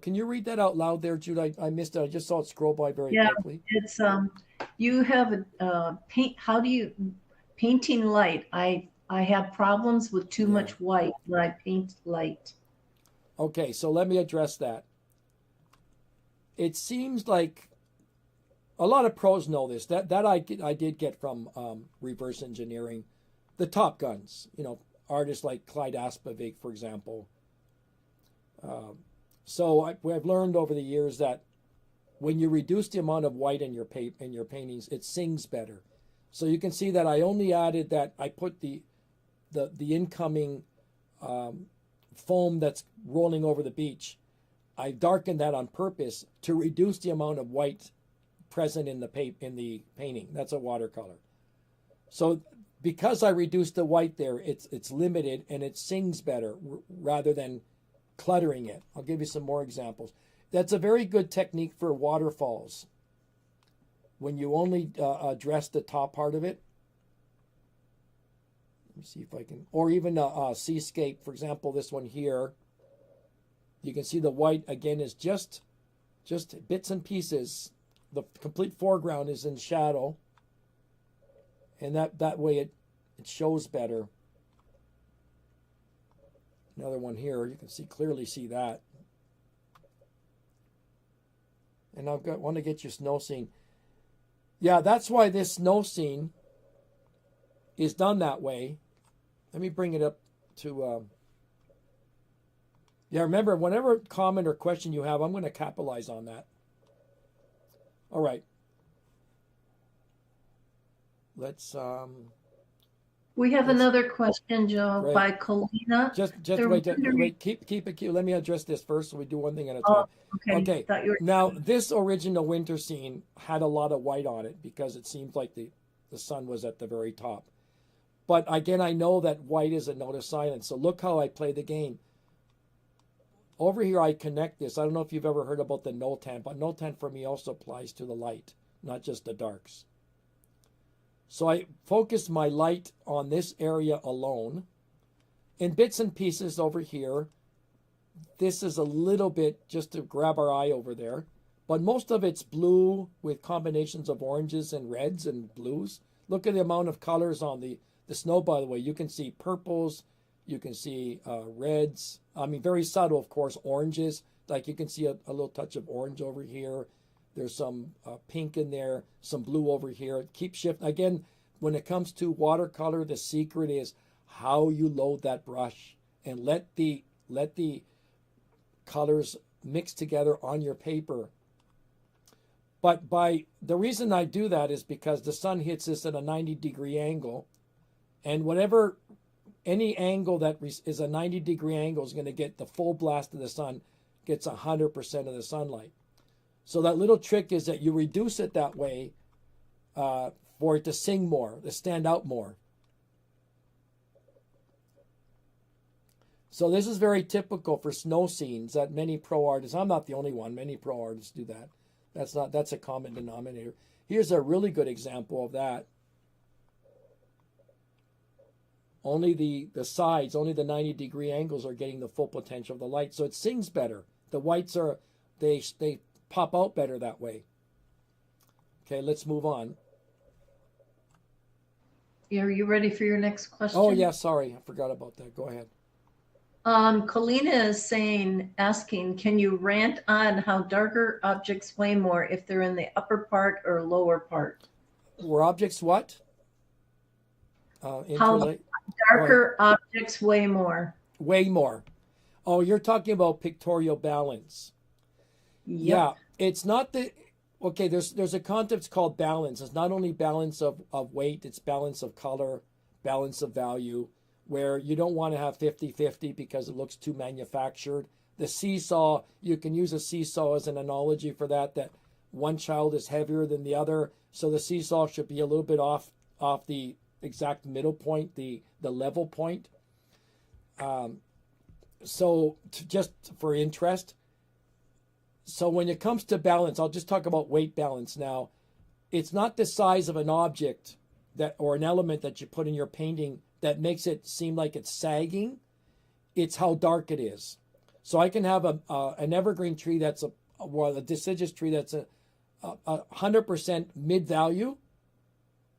[SPEAKER 1] Can you read that out loud there, Jude? I missed it. I just saw it scroll by very quickly.
[SPEAKER 2] It's you have a paint. How do you painting light? I have problems with too much white when I paint light.
[SPEAKER 1] Okay, so let me address that. It seems like a lot of pros know this. That I did get from reverse engineering, the top guns. You know, artists like Clyde Aspavik, for example. So I've learned over the years that when you reduce the amount of white in your paintings, it sings better. So you can see that I only added that I put the incoming foam that's rolling over the beach. I darkened that on purpose to reduce the amount of white present in the painting. That's a watercolor. So because I reduced the white there, it's limited and it sings better rather than cluttering it. I'll give you some more examples. That's a very good technique for waterfalls. When you only address the top part of it. Let me see if I can, or even a seascape, for example, this one here. You can see the white again is just bits and pieces. The complete foreground is in shadow, and that way it shows better. Another one here, you can clearly see that. And want to get your snow scene. Yeah, that's why this snow scene is done that way. Let me bring it up to. Yeah, remember, whatever comment or question you have, I'm going to capitalize on that. All right. Let's.
[SPEAKER 2] We have another question, Joe,
[SPEAKER 1] Great.
[SPEAKER 2] by Colina.
[SPEAKER 1] Just wait. Keep it cute. Let me address this first, so we do one thing at a time.
[SPEAKER 2] Okay.
[SPEAKER 1] Now, this original winter scene had a lot of white on it because it seems like the sun was at the very top. But again, I know that white is a note of silence. So look how I play the game. Over here, I connect this. I don't know if you've ever heard about the null tint, but null tint for me also applies to the light, not just the darks. So I focus my light on this area alone. In bits and pieces over here, this is a little bit just to grab our eye over there. But most of it's blue with combinations of oranges and reds and blues. Look at the amount of colors on the snow, by the way. You can see purples. You can see reds. I mean, very subtle, of course, oranges. Like you can see a little touch of orange over here. There's some pink in there, some blue over here. Keep shifting. Again, when it comes to watercolor, the secret is how you load that brush and let the colors mix together on your paper. But by the reason I do that is because the sun hits this at a 90-degree angle, and whatever any angle that is a 90-degree angle is going to get the full blast of the sun, gets 100% of the sunlight. So that little trick is that you reduce it that way for it to sing more, to stand out more. So this is very typical for snow scenes that many pro artists, I'm not the only one, many pro artists do that. That's a common denominator. Here's a really good example of that. Only the sides, only the 90-degree angles are getting the full potential of the light, so it sings better. The whites are, they pop out better that way. Okay, let's move on.
[SPEAKER 2] Are you ready for your next question?
[SPEAKER 1] Oh yeah, sorry, I forgot about that. Go ahead.
[SPEAKER 2] Colina is asking, can you rant on how darker objects weigh more if they're in the upper part or lower part?
[SPEAKER 1] Were objects what?
[SPEAKER 2] How darker objects weigh more.
[SPEAKER 1] Way more. Oh, you're talking about pictorial balance.
[SPEAKER 2] Yep.
[SPEAKER 1] Yeah, it's not the, okay, there's a concept called balance. It's not only balance of weight, it's balance of color, balance of value, where you don't want to have 50-50 because it looks too manufactured. The seesaw, you can use a seesaw as an analogy for that one child is heavier than the other. So the seesaw should be a little bit off the exact middle point, the level point. So just for interest, so when it comes to balance, I'll just talk about weight balance now. It's not the size of an object or an element that you put in your painting that makes it seem like it's sagging. It's how dark it is. So I can have an evergreen tree that's a deciduous tree that's a 100% mid value,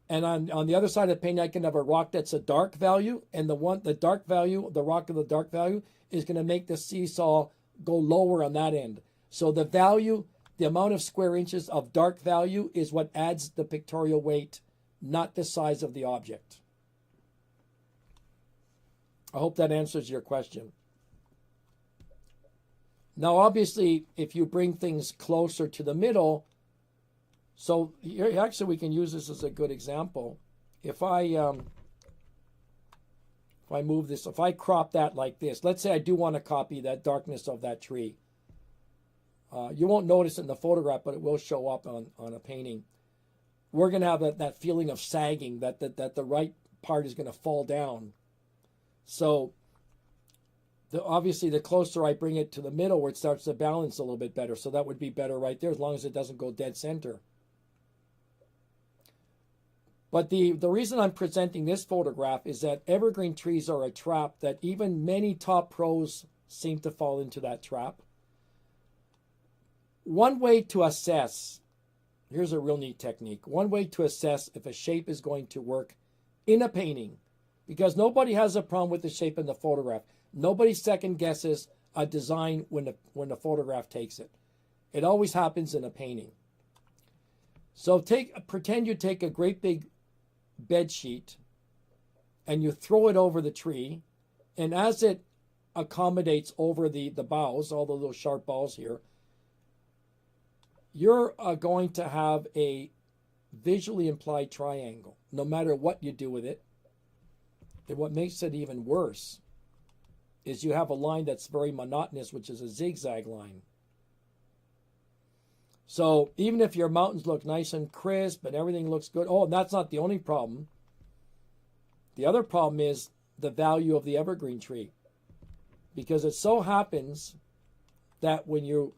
[SPEAKER 1] and on the other side of the painting I can have a rock that's a dark value, and the dark value, the rock of the dark value, is going to make the seesaw go lower on that end. So the value, the amount of square inches of dark value is what adds the pictorial weight, not the size of the object. I hope that answers your question. Now, obviously, if you bring things closer to the middle, so here, actually we can use this as a good example. If I move this, if I crop that like this, let's say I do want to copy that darkness of that tree. You won't notice it in the photograph, but it will show up on a painting. We're going to have that feeling of sagging, that the right part is going to fall down. So obviously the closer I bring it to the middle where it starts to balance a little bit better. So that would be better right there as long as it doesn't go dead center. But the reason I'm presenting this photograph is that evergreen trees are a trap that even many top pros seem to fall into that trap. One way to assess, here's a real neat technique. One way to assess if a shape is going to work in a painting, because nobody has a problem with the shape in the photograph. Nobody second guesses a design when the photograph takes it. It always happens in a painting. So pretend you take a great big bed sheet and you throw it over the tree, and as it accommodates over the boughs, all the little sharp balls here, you're going to have a visually implied triangle, no matter what you do with it. And what makes it even worse is you have a line that's very monotonous, which is a zigzag line. So even if your mountains look nice and crisp and everything looks good, and that's not the only problem. The other problem is the value of the evergreen tree. Because it so happens that when you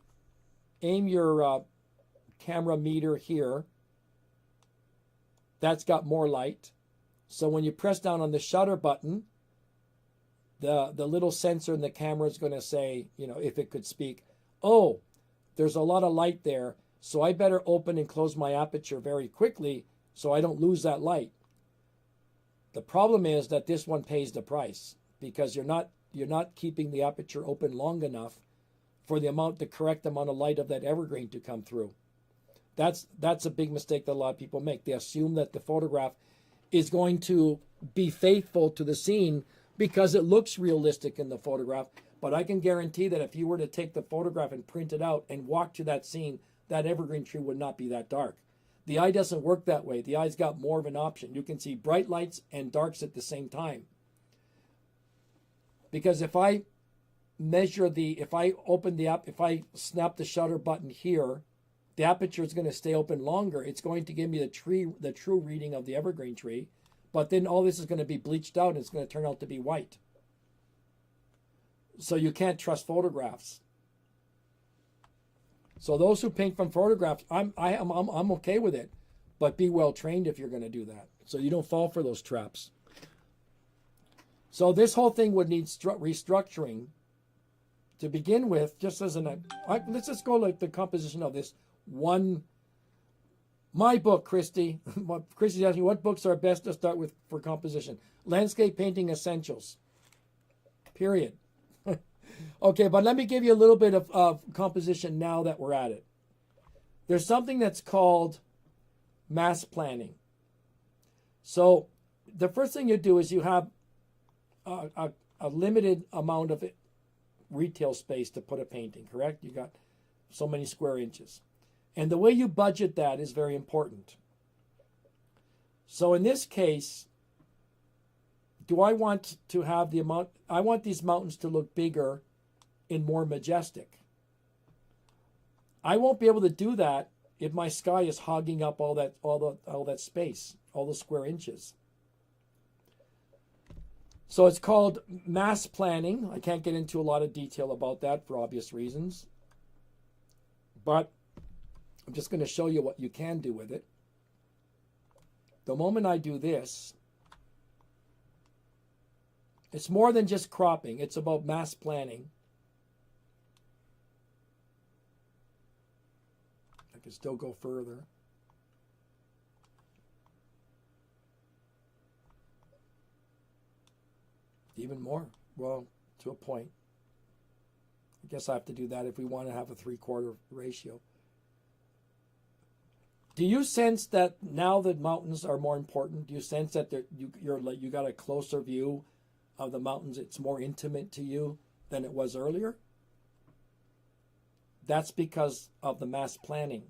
[SPEAKER 1] aim your camera meter here, that's got more light. So when you press down on the shutter button, the little sensor in the camera is going to say, if it could speak, oh, there's a lot of light there, so I better open and close my aperture very quickly so I don't lose that light. The problem is that this one pays the price because you're not keeping the aperture open long enough for the correct amount of light of that evergreen to come through. That's a big mistake that a lot of people make. They assume that the photograph is going to be faithful to the scene because it looks realistic in the photograph. But I can guarantee that if you were to take the photograph and print it out and walk to that scene, that evergreen tree would not be that dark. The eye doesn't work that way. The eye's got more of an option. You can see bright lights and darks at the same time. Because if I if I open the app, if I snap the shutter button here, the aperture is going to stay open longer. It's going to give me the true reading of the evergreen tree, but then all this is going to be bleached out and it's going to turn out to be white. So you can't trust photographs. So those who paint from photographs, I'm okay with it, but be well trained if you're going to do that, so you don't fall for those traps. So this whole thing would need restructuring. To begin with, just as let's just go like the composition of this one. My book, Christy. Christy's asking what books are best to start with for composition. Landscape Painting Essentials. Period. Okay, but let me give you a little bit of composition now that we're at it. There's something that's called mass planning. So the first thing you do is you have a limited amount of retail space to put a painting, correct? You got so many square inches. And the way you budget that is very important. So in this case, do I want to have the amount, I want these mountains to look bigger and more majestic. I won't be able to do that if my sky is hogging up all that space, all the square inches. So it's called mass planning. I can't get into a lot of detail about that for obvious reasons. But I'm just going to show you what you can do with it. The moment I do this, it's more than just cropping. It's about mass planning. I can still go further. Even more. Well, to a point. I guess I have to do that if we want to have a 3/4 ratio. Do you sense that now that mountains are more important? Do you sense that you got a closer view of the mountains? It's more intimate to you than it was earlier? That's because of the mass planning.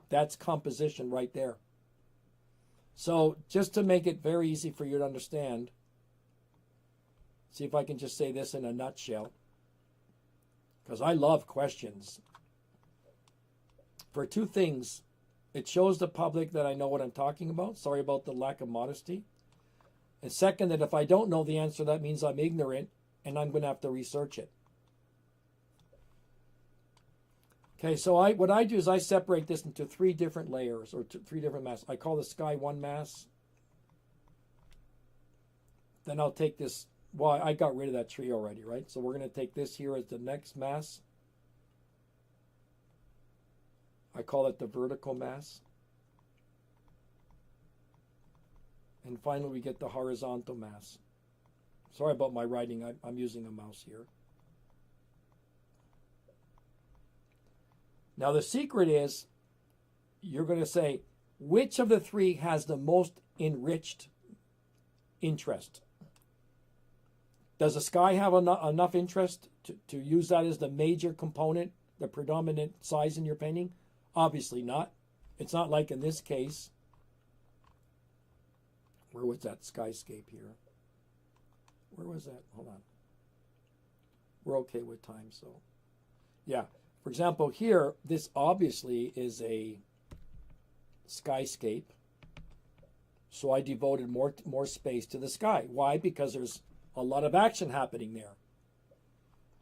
[SPEAKER 1] That's composition right there. So just to make it very easy for you to understand, see if I can just say this in a nutshell, because I love questions. For two things, it shows the public that I know what I'm talking about. Sorry about the lack of modesty. And second, that if I don't know the answer, that means I'm ignorant and I'm going to have to research it. Okay, so what I do is I separate this into 3 different layers, or 3 different masks. I call the sky one mass. Then I'll take this. Well, I got rid of that tree already, right? So we're going to take this here as the next mass. I call it the vertical mass. And finally, we get the horizontal mass. Sorry about my writing. I'm using a mouse here. Now, the secret is you're going to say, which of the 3 has the most enriched interest? Does the sky have enough interest to use that as the major component, the predominant size in your painting? Obviously not. It's not like in this case. Where was that skyscape here? Where was that? Hold on. We're okay with time, so. Yeah. For example, here, this obviously is a skyscape. So I devoted more space to the sky. Why? Because there's a lot of action happening there.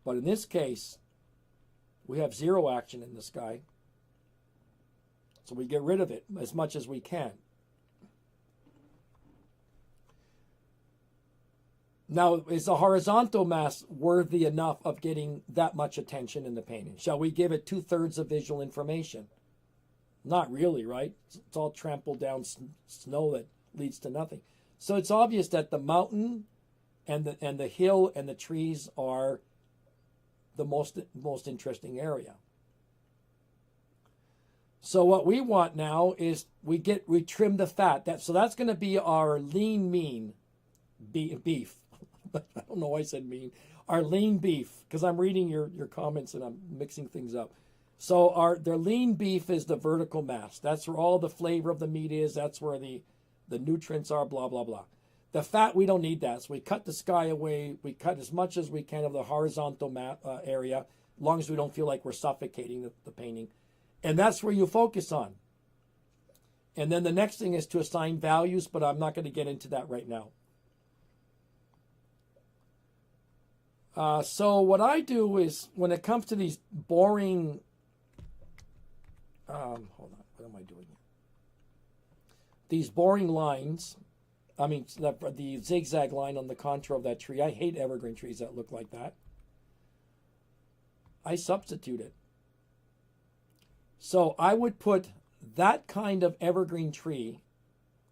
[SPEAKER 1] But in this case, we have 0 action in the sky. So we get rid of it as much as we can. Now, is the horizontal mass worthy enough of getting that much attention in the painting? Shall we give it 2/3 of visual information? Not really, right? It's all trampled down snow that leads to nothing. So it's obvious that the mountain and the hill and the trees are the most interesting area. So what we want now is we trim the fat. So that's going to be our lean mean beef. I don't know why I said mean. Our lean beef, because I'm reading your comments and I'm mixing things up. So their lean beef is the vertical mass. That's where all the flavor of the meat is. That's where the nutrients are, blah, blah, blah. The fat, we don't need that. So we cut the sky away. We cut as much as we can of the horizontal area, as long as we don't feel like we're suffocating the painting. And that's where you focus on. And then the next thing is to assign values, but I'm not going to get into that right now. So what I do is, when it comes to these boring, hold on, what am I doing here? These boring lines, I mean, the zigzag line on the contour of that tree. I hate evergreen trees that look like that. I substitute it. So I would put that kind of evergreen tree,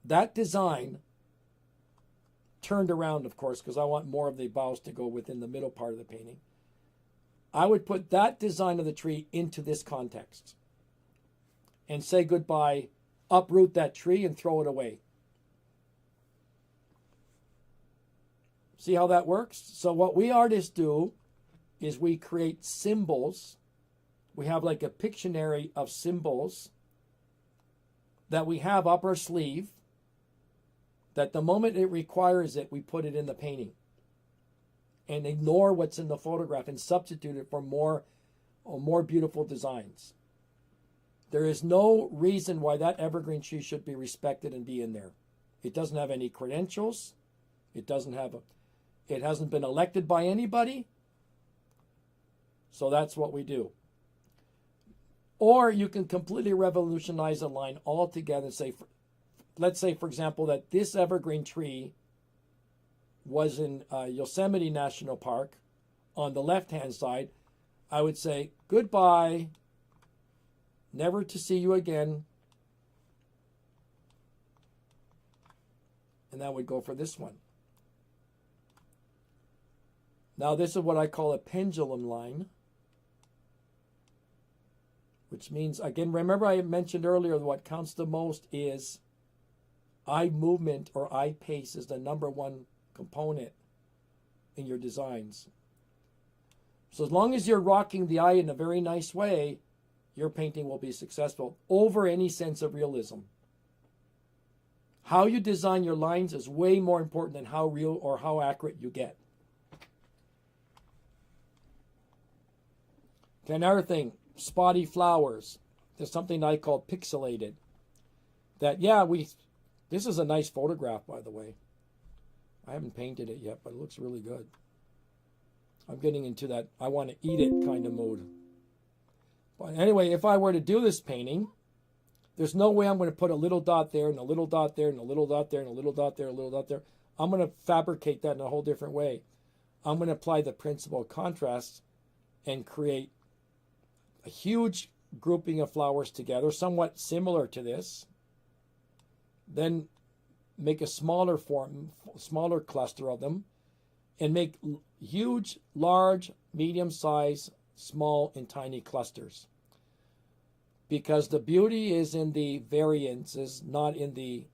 [SPEAKER 1] that design, turned around, of course, because I want more of the boughs to go within the middle part of the painting. I would put that design of the tree into this context and say goodbye, uproot that tree and throw it away. See how that works? So what we artists do is we create symbols. We have like a Pictionary of symbols that we have up our sleeve, that the moment it requires it, we put it in the painting and ignore what's in the photograph and substitute it for more beautiful designs. There is no reason why that evergreen tree should be respected and be in there. It doesn't have any credentials. It hasn't been elected by anybody. So that's what we do. Or you can completely revolutionize a line altogether and say, let's say, for example, that this evergreen tree was in Yosemite National Park on the left-hand side. I would say, goodbye, never to see you again. And that would go for this one. Now, this is what I call a pendulum line, which means, again, remember I mentioned earlier, what counts the most is eye movement, or eye pace is the number one component in your designs. So as long as you're rocking the eye in a very nice way, your painting will be successful over any sense of realism. How you design your lines is way more important than how real or how accurate you get. Okay, another thing, spotty flowers. There's something I call pixelated. That, this is a nice photograph, by the way. I haven't painted it yet, but it looks really good. I'm getting into that I want to eat it kind of mode. But anyway, if I were to do this painting, there's no way I'm going to put a little dot there and a little dot there and a little dot there and a little dot there and a little dot there. I'm going to fabricate that in a whole different way. I'm going to apply the principle of contrast and create a huge grouping of flowers together, somewhat similar to this. Then make a smaller cluster of them, and make huge, large, medium size, small, and tiny clusters. Because the beauty is in the variances, not in the ...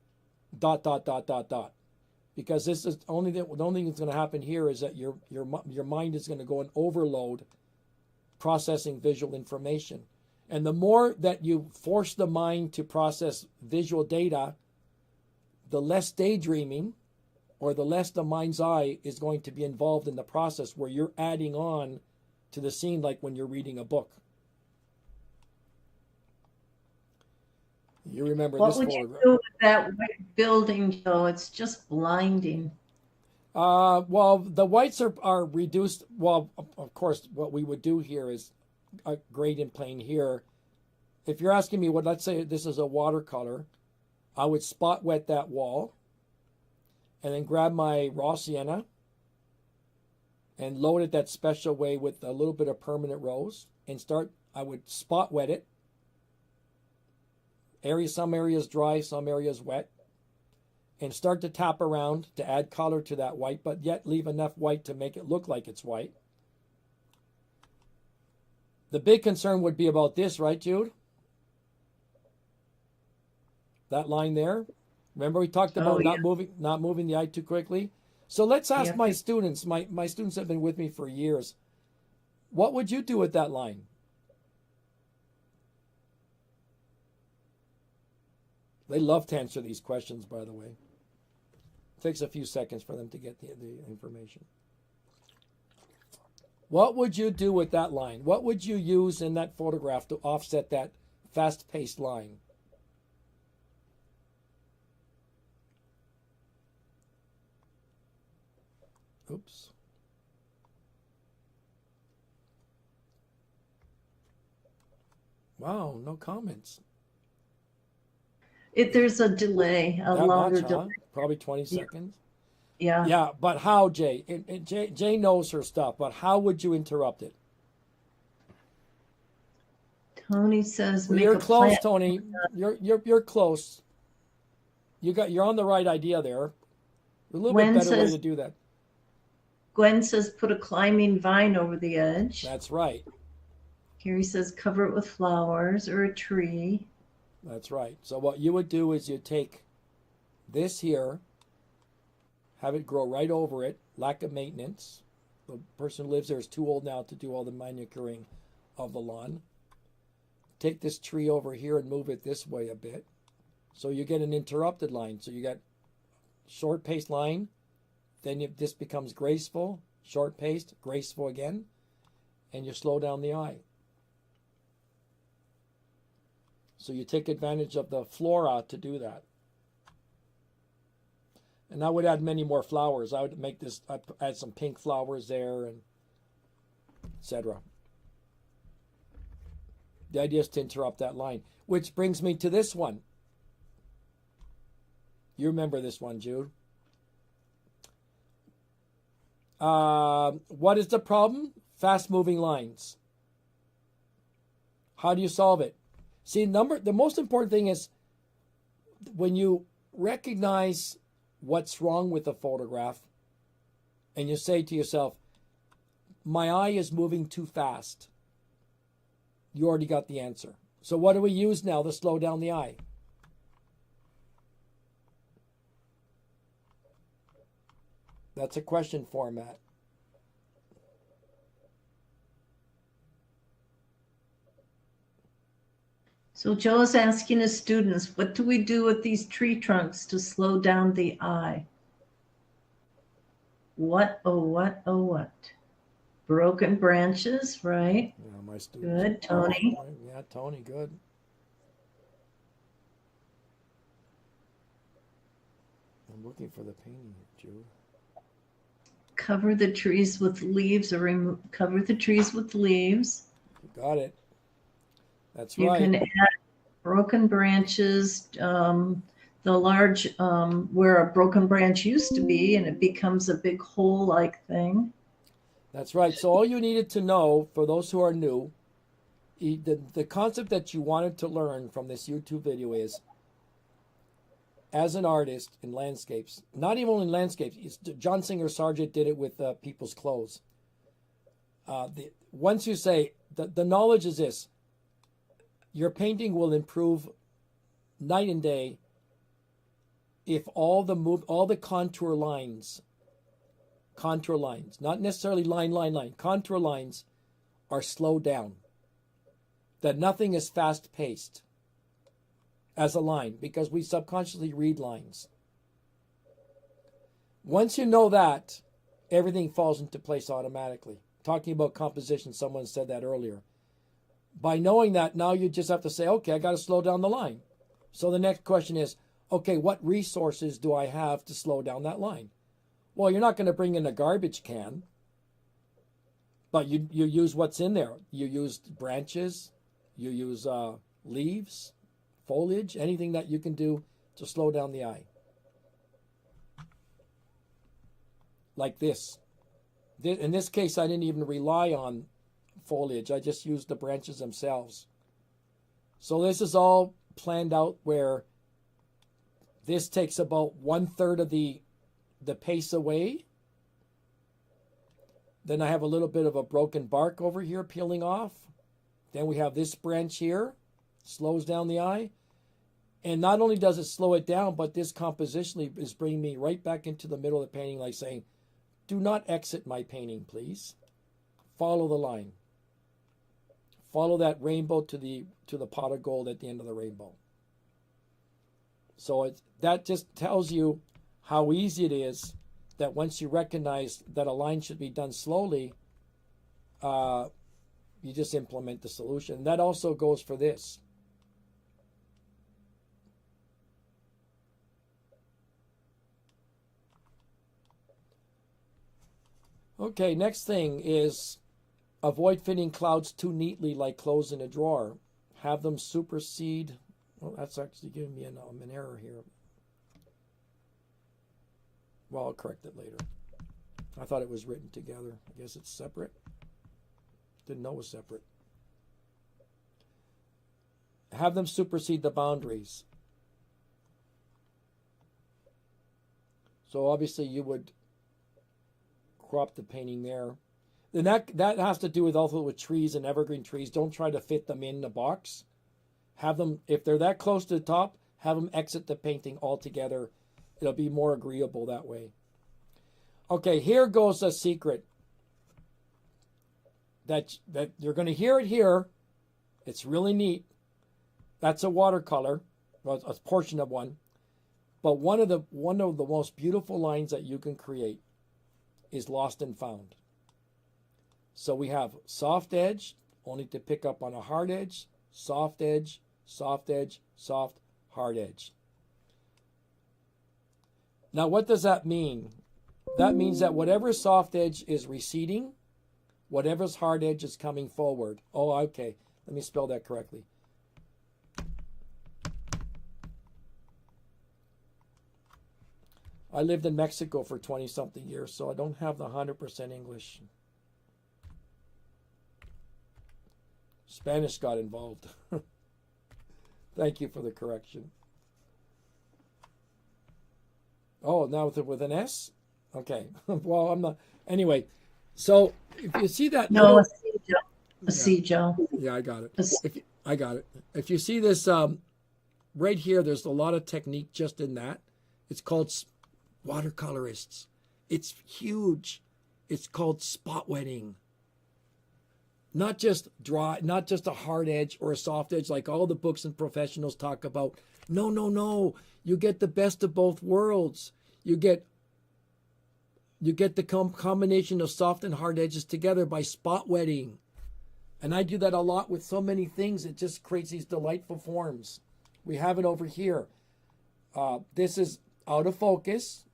[SPEAKER 1] Because this is the only thing that's going to happen here is that your mind is going to go in overload processing visual information. And the more that you force the mind to process visual data, the less daydreaming, or the less the mind's eye is going to be involved in the process where you're adding on to the scene, like when you're reading a book. You remember this photograph.
[SPEAKER 2] What would you do with that white building, Joe? It's just blinding.
[SPEAKER 1] Well, the whites are reduced. Well, of course, what we would do here is a gradient plane here. If you're asking me, let's say this is a watercolor, I would spot wet that wall and then grab my raw sienna and load it that special way with a little bit of permanent rose and I would spot wet it. Some areas dry, some areas wet, and start to tap around to add color to that white, but yet leave enough white to make it look like it's white. The big concern would be about this, right, Jude? That line there. Remember we talked about not moving the eye too quickly? So let's ask my students. My students have been with me for years. What would you do with that line? They love to answer these questions, by the way. It takes a few seconds for them to get the information. What would you do with that line? What would you use in that photograph to offset that fast-paced line? Oops. Wow, no comments.
[SPEAKER 2] There's a delay, a
[SPEAKER 1] That
[SPEAKER 2] longer
[SPEAKER 1] much, huh?
[SPEAKER 2] delay.
[SPEAKER 1] Probably 20
[SPEAKER 2] Yeah.
[SPEAKER 1] seconds.
[SPEAKER 2] Yeah.
[SPEAKER 1] Yeah, but how, Jay? And Jay knows her stuff, but how would you interrupt it?
[SPEAKER 2] Tony says
[SPEAKER 1] Well,
[SPEAKER 2] make
[SPEAKER 1] you're
[SPEAKER 2] a
[SPEAKER 1] close,
[SPEAKER 2] plan.
[SPEAKER 1] Tony. You're close. You're on the right idea there. A little
[SPEAKER 2] Gwen
[SPEAKER 1] bit better way
[SPEAKER 2] says
[SPEAKER 1] to do that.
[SPEAKER 2] Gwen says put a climbing vine over the edge.
[SPEAKER 1] That's right.
[SPEAKER 2] Gary says cover it with flowers or a tree.
[SPEAKER 1] That's right. So what you would do is you take this here, have it grow right over it, lack of maintenance. The person who lives there is too old now to do all the manicuring of the lawn. Take this tree over here and move it this way a bit. So you get an interrupted line. So you got short paced line, then this becomes graceful, short paced, graceful again, and you slow down the eye. So you take advantage of the flora to do that. And I would add many more flowers. I would make this, I'd add some pink flowers there, and etc. The idea is to interrupt that line, which brings me to this one. You remember this one, Jude. What is the problem? Fast-moving lines. How do you solve it? See, the most important thing is when you recognize what's wrong with the photograph and you say to yourself, my eye is moving too fast. You already got the answer. So what do we use now to slow down the eye? That's a question format.
[SPEAKER 2] So Joe is asking his students, what do we do with these tree trunks to slow down the eye? What, oh, what, oh, what? Broken branches, right?
[SPEAKER 1] Yeah, my students.
[SPEAKER 2] Good, Tony.
[SPEAKER 1] Yeah, Tony, good. I'm looking for the painting, Jude.
[SPEAKER 2] Cover the trees with leaves or cover the trees with leaves.
[SPEAKER 1] You got it. That's
[SPEAKER 2] You
[SPEAKER 1] right.
[SPEAKER 2] can add broken branches, the large, where a broken branch used to be, and it becomes a big hole-like thing.
[SPEAKER 1] That's right. So all you needed to know, for those who are new, the concept that you wanted to learn from this YouTube video is, as an artist in landscapes, not even in landscapes, John Singer Sargent did it with people's clothes. Once you say, the knowledge is this, your painting will improve night and day if all the contour lines, not necessarily line, contour lines are slowed down. That nothing is fast paced as a line, because we subconsciously read lines. Once you know that, everything falls into place automatically. Talking about composition, someone said that earlier. By knowing that, now you just have to say, okay, I got to slow down the line. So the next question is, okay, what resources do I have to slow down that line? Well, you're not going to bring in a garbage can, but you use what's in there. You use branches, you use leaves, foliage, anything that you can do to slow down the eye. Like this. In this case, I didn't even rely on foliage. I just used the branches themselves. So this is all planned out where this takes about 1/3 of the pace away. Then I have a little bit of a broken bark over here peeling off. Then we have this branch here, slows down the eye. And not only does it slow it down, but this compositionally is bringing me right back into the middle of the painting, like saying, do not exit my painting, please. Follow the line. Follow that rainbow to the pot of gold at the end of the rainbow. So that just tells you how easy it is that once you recognize that a line should be done slowly, you just implement the solution. And that also goes for this. Okay, next thing is avoid fitting clouds too neatly like clothes in a drawer. Have them supersede. Well, that's actually giving me an error here. Well, I'll correct it later. I thought it was written together. I guess it's separate. Didn't know it was separate. Have them supersede the boundaries. So obviously you would crop the painting there. Then that has to do with also with trees and evergreen trees. Don't try to fit them in the box. Have them, if they're that close to the top, have them exit the painting altogether. It'll be more agreeable that way. Okay, here goes a secret that you're going to hear it here. It's really neat. That's a watercolor, well, a portion of one. But one of the most beautiful lines that you can create is lost and found. So we have soft edge, only to pick up on a hard edge, soft edge, soft edge, soft, hard edge. Now, what does that mean? That means that whatever soft edge is receding, whatever's hard edge is coming forward. Oh, okay. Let me spell that correctly. I lived in Mexico for 20-something years, so I don't have the 100% English. Spanish got involved. Thank you for the correction. Oh, now with an S? Okay. Well, I'm not. Anyway, so if you see that.
[SPEAKER 2] No, a C, Joe. A C, Joe.
[SPEAKER 1] Yeah, I got it. I got it. If you see this right here, there's a lot of technique just in that. It's called watercolorists. It's huge. It's called spot wetting. Not just dry, not just a hard edge or a soft edge like all the books and professionals talk about. No, no, no. You get the best of both worlds. You get the combination of soft and hard edges together by spot wetting. And I do that a lot with so many things. It just creates these delightful forms. We have it over here. This is out of focus.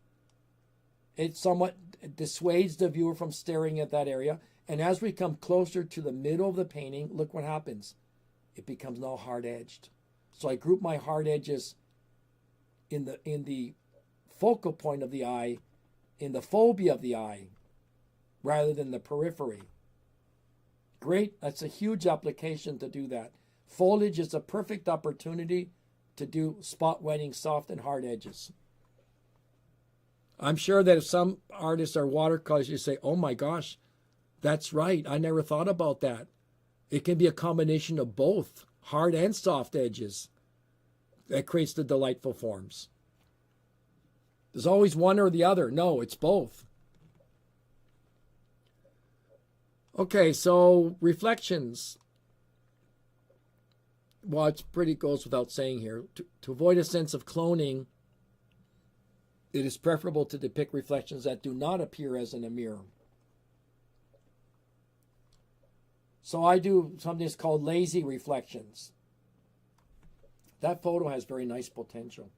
[SPEAKER 1] It somewhat dissuades the viewer from staring at that area. And as we come closer to the middle of the painting, look what happens. It becomes now hard-edged. So I group my hard edges in the focal point of the eye, in the fovea of the eye, rather than the periphery. Great. That's a huge application to do that. Foliage is a perfect opportunity to do spot wetting, soft and hard edges. I'm sure that if some artists are watercolors, you say, oh my gosh, that's right. I never thought about that. It can be a combination of both, hard and soft edges, that creates the delightful forms. There's always one or the other. No, it's both. Okay, so reflections. Well, it's pretty goes without saying here. To avoid a sense of cloning, it is preferable to depict reflections that do not appear as in a mirror. So I do something that's called lazy reflections. That photo has very nice potential.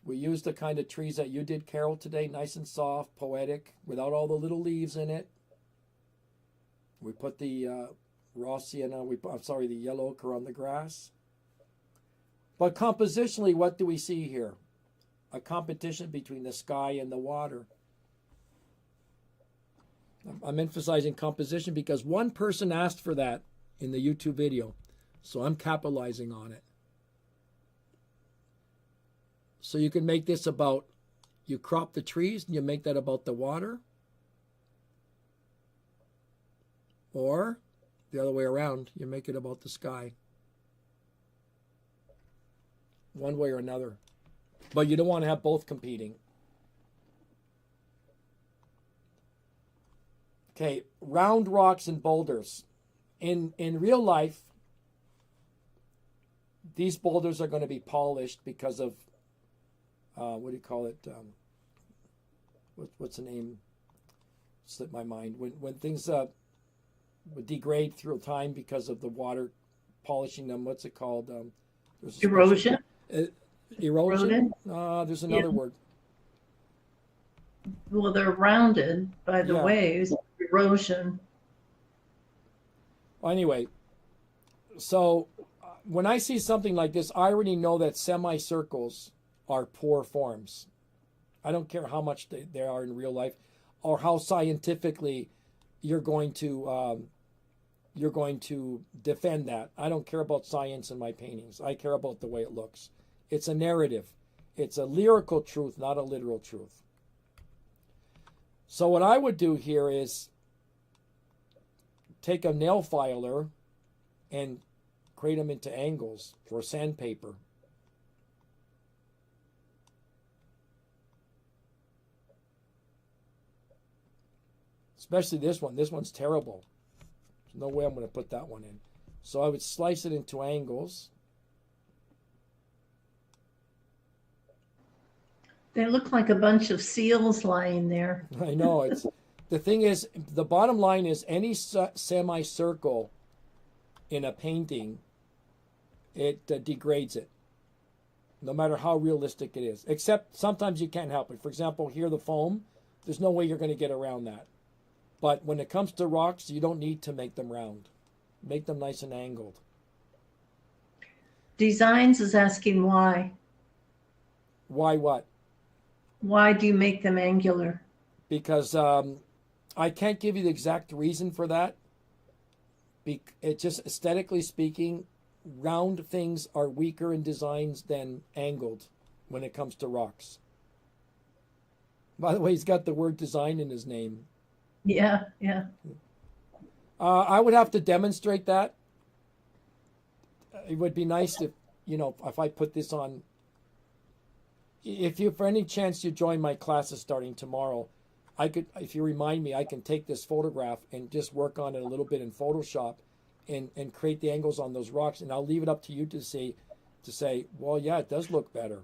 [SPEAKER 1] We used the kind of trees that you did, Carol, today, nice and soft, poetic, without all the little leaves in it. We put the raw sienna, the yellow ochre on the grass. But compositionally, what do we see here? A competition between the sky and the water. I'm emphasizing composition because one person asked for that in the YouTube video, so I'm capitalizing on it. So you can make this about, you crop the trees and you make that about the water. Or the other way around, you make it about the sky. One way or another. But you don't want to have both competing. Okay, round rocks and boulders. In real life, these boulders are going to be polished because of, what do you call it? What's the name? Slipped my mind. When things would degrade through time because of the water polishing them. What's it called?
[SPEAKER 2] Erosion.
[SPEAKER 1] Erosion. There's another word.
[SPEAKER 2] Well, they're rounded by the
[SPEAKER 1] Yeah.
[SPEAKER 2] waves. Erosion.
[SPEAKER 1] Anyway, so when I see something like this, I already know that semicircles are poor forms. I don't care how much they are in real life, or how scientifically you're going to defend that. I don't care about science in my paintings. I care about the way it looks. It's a narrative. It's a lyrical truth, not a literal truth. So what I would do here is take a nail filer and create them into angles for sandpaper. Especially this one. This one's terrible. There's no way I'm going to put that one in. So I would slice it into angles.
[SPEAKER 2] They look like a bunch of seals lying there.
[SPEAKER 1] I know. It's the thing is, the bottom line is any semicircle in a painting, it degrades it, no matter how realistic it is. Except sometimes you can't help it. For example, here the foam, there's no way you're going to get around that. But when it comes to rocks, you don't need to make them round. Make them nice and angled.
[SPEAKER 2] Designs is asking why.
[SPEAKER 1] Why what?
[SPEAKER 2] Why do you make them angular?
[SPEAKER 1] Because I can't give you the exact reason for that. It just aesthetically speaking, round things are weaker in designs than angled when it comes to rocks. By the way, he's got the word design in his name.
[SPEAKER 2] Yeah, yeah.
[SPEAKER 1] I would have to demonstrate that. It would be nice if, if I put this on. If you, for any chance you join my classes starting tomorrow, I could, if you remind me, I can take this photograph and just work on it a little bit in Photoshop and create the angles on those rocks. And I'll leave it up to you to say, well, yeah, it does look better.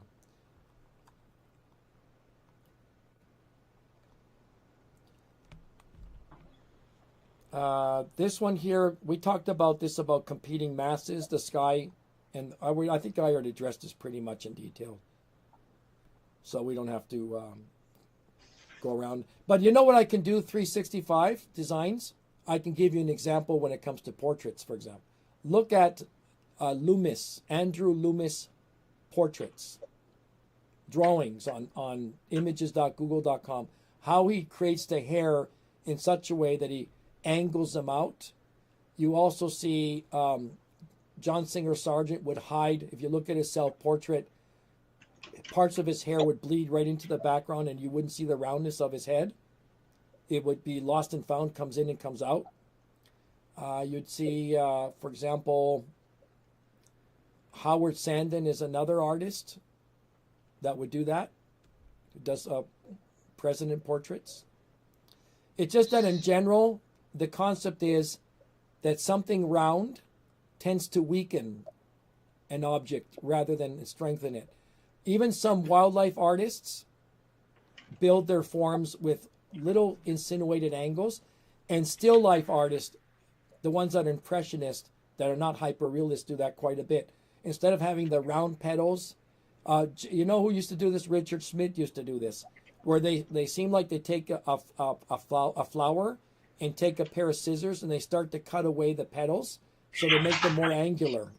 [SPEAKER 1] This one here, we talked about this, about competing masses, the sky, and I think I already addressed this pretty much in detail. So we don't have to go around. But you know what I can do, 365 designs? I can give you an example when it comes to portraits, for example. Look at Loomis, Andrew Loomis portraits, drawings on images.google.com, how he creates the hair in such a way that he angles them out. You also see John Singer Sargent would hide, if you look at his self-portrait, parts of his hair would bleed right into the background and you wouldn't see the roundness of his head. It would be lost and found, comes in and comes out. You'd see, for example, Howard Sandin is another artist that would do that. Who does president portraits. It's just that in general, the concept is that something round tends to weaken an object rather than strengthen it. Even some wildlife artists build their forms with little insinuated angles, and still life artists, the ones that are impressionist, that are not hyper-realist, do that quite a bit. Instead of having the round petals, you know who used to do this? Richard Schmidt used to do this, where they seem like they take a flower and take a pair of scissors and they start to cut away the petals so they make them more angular.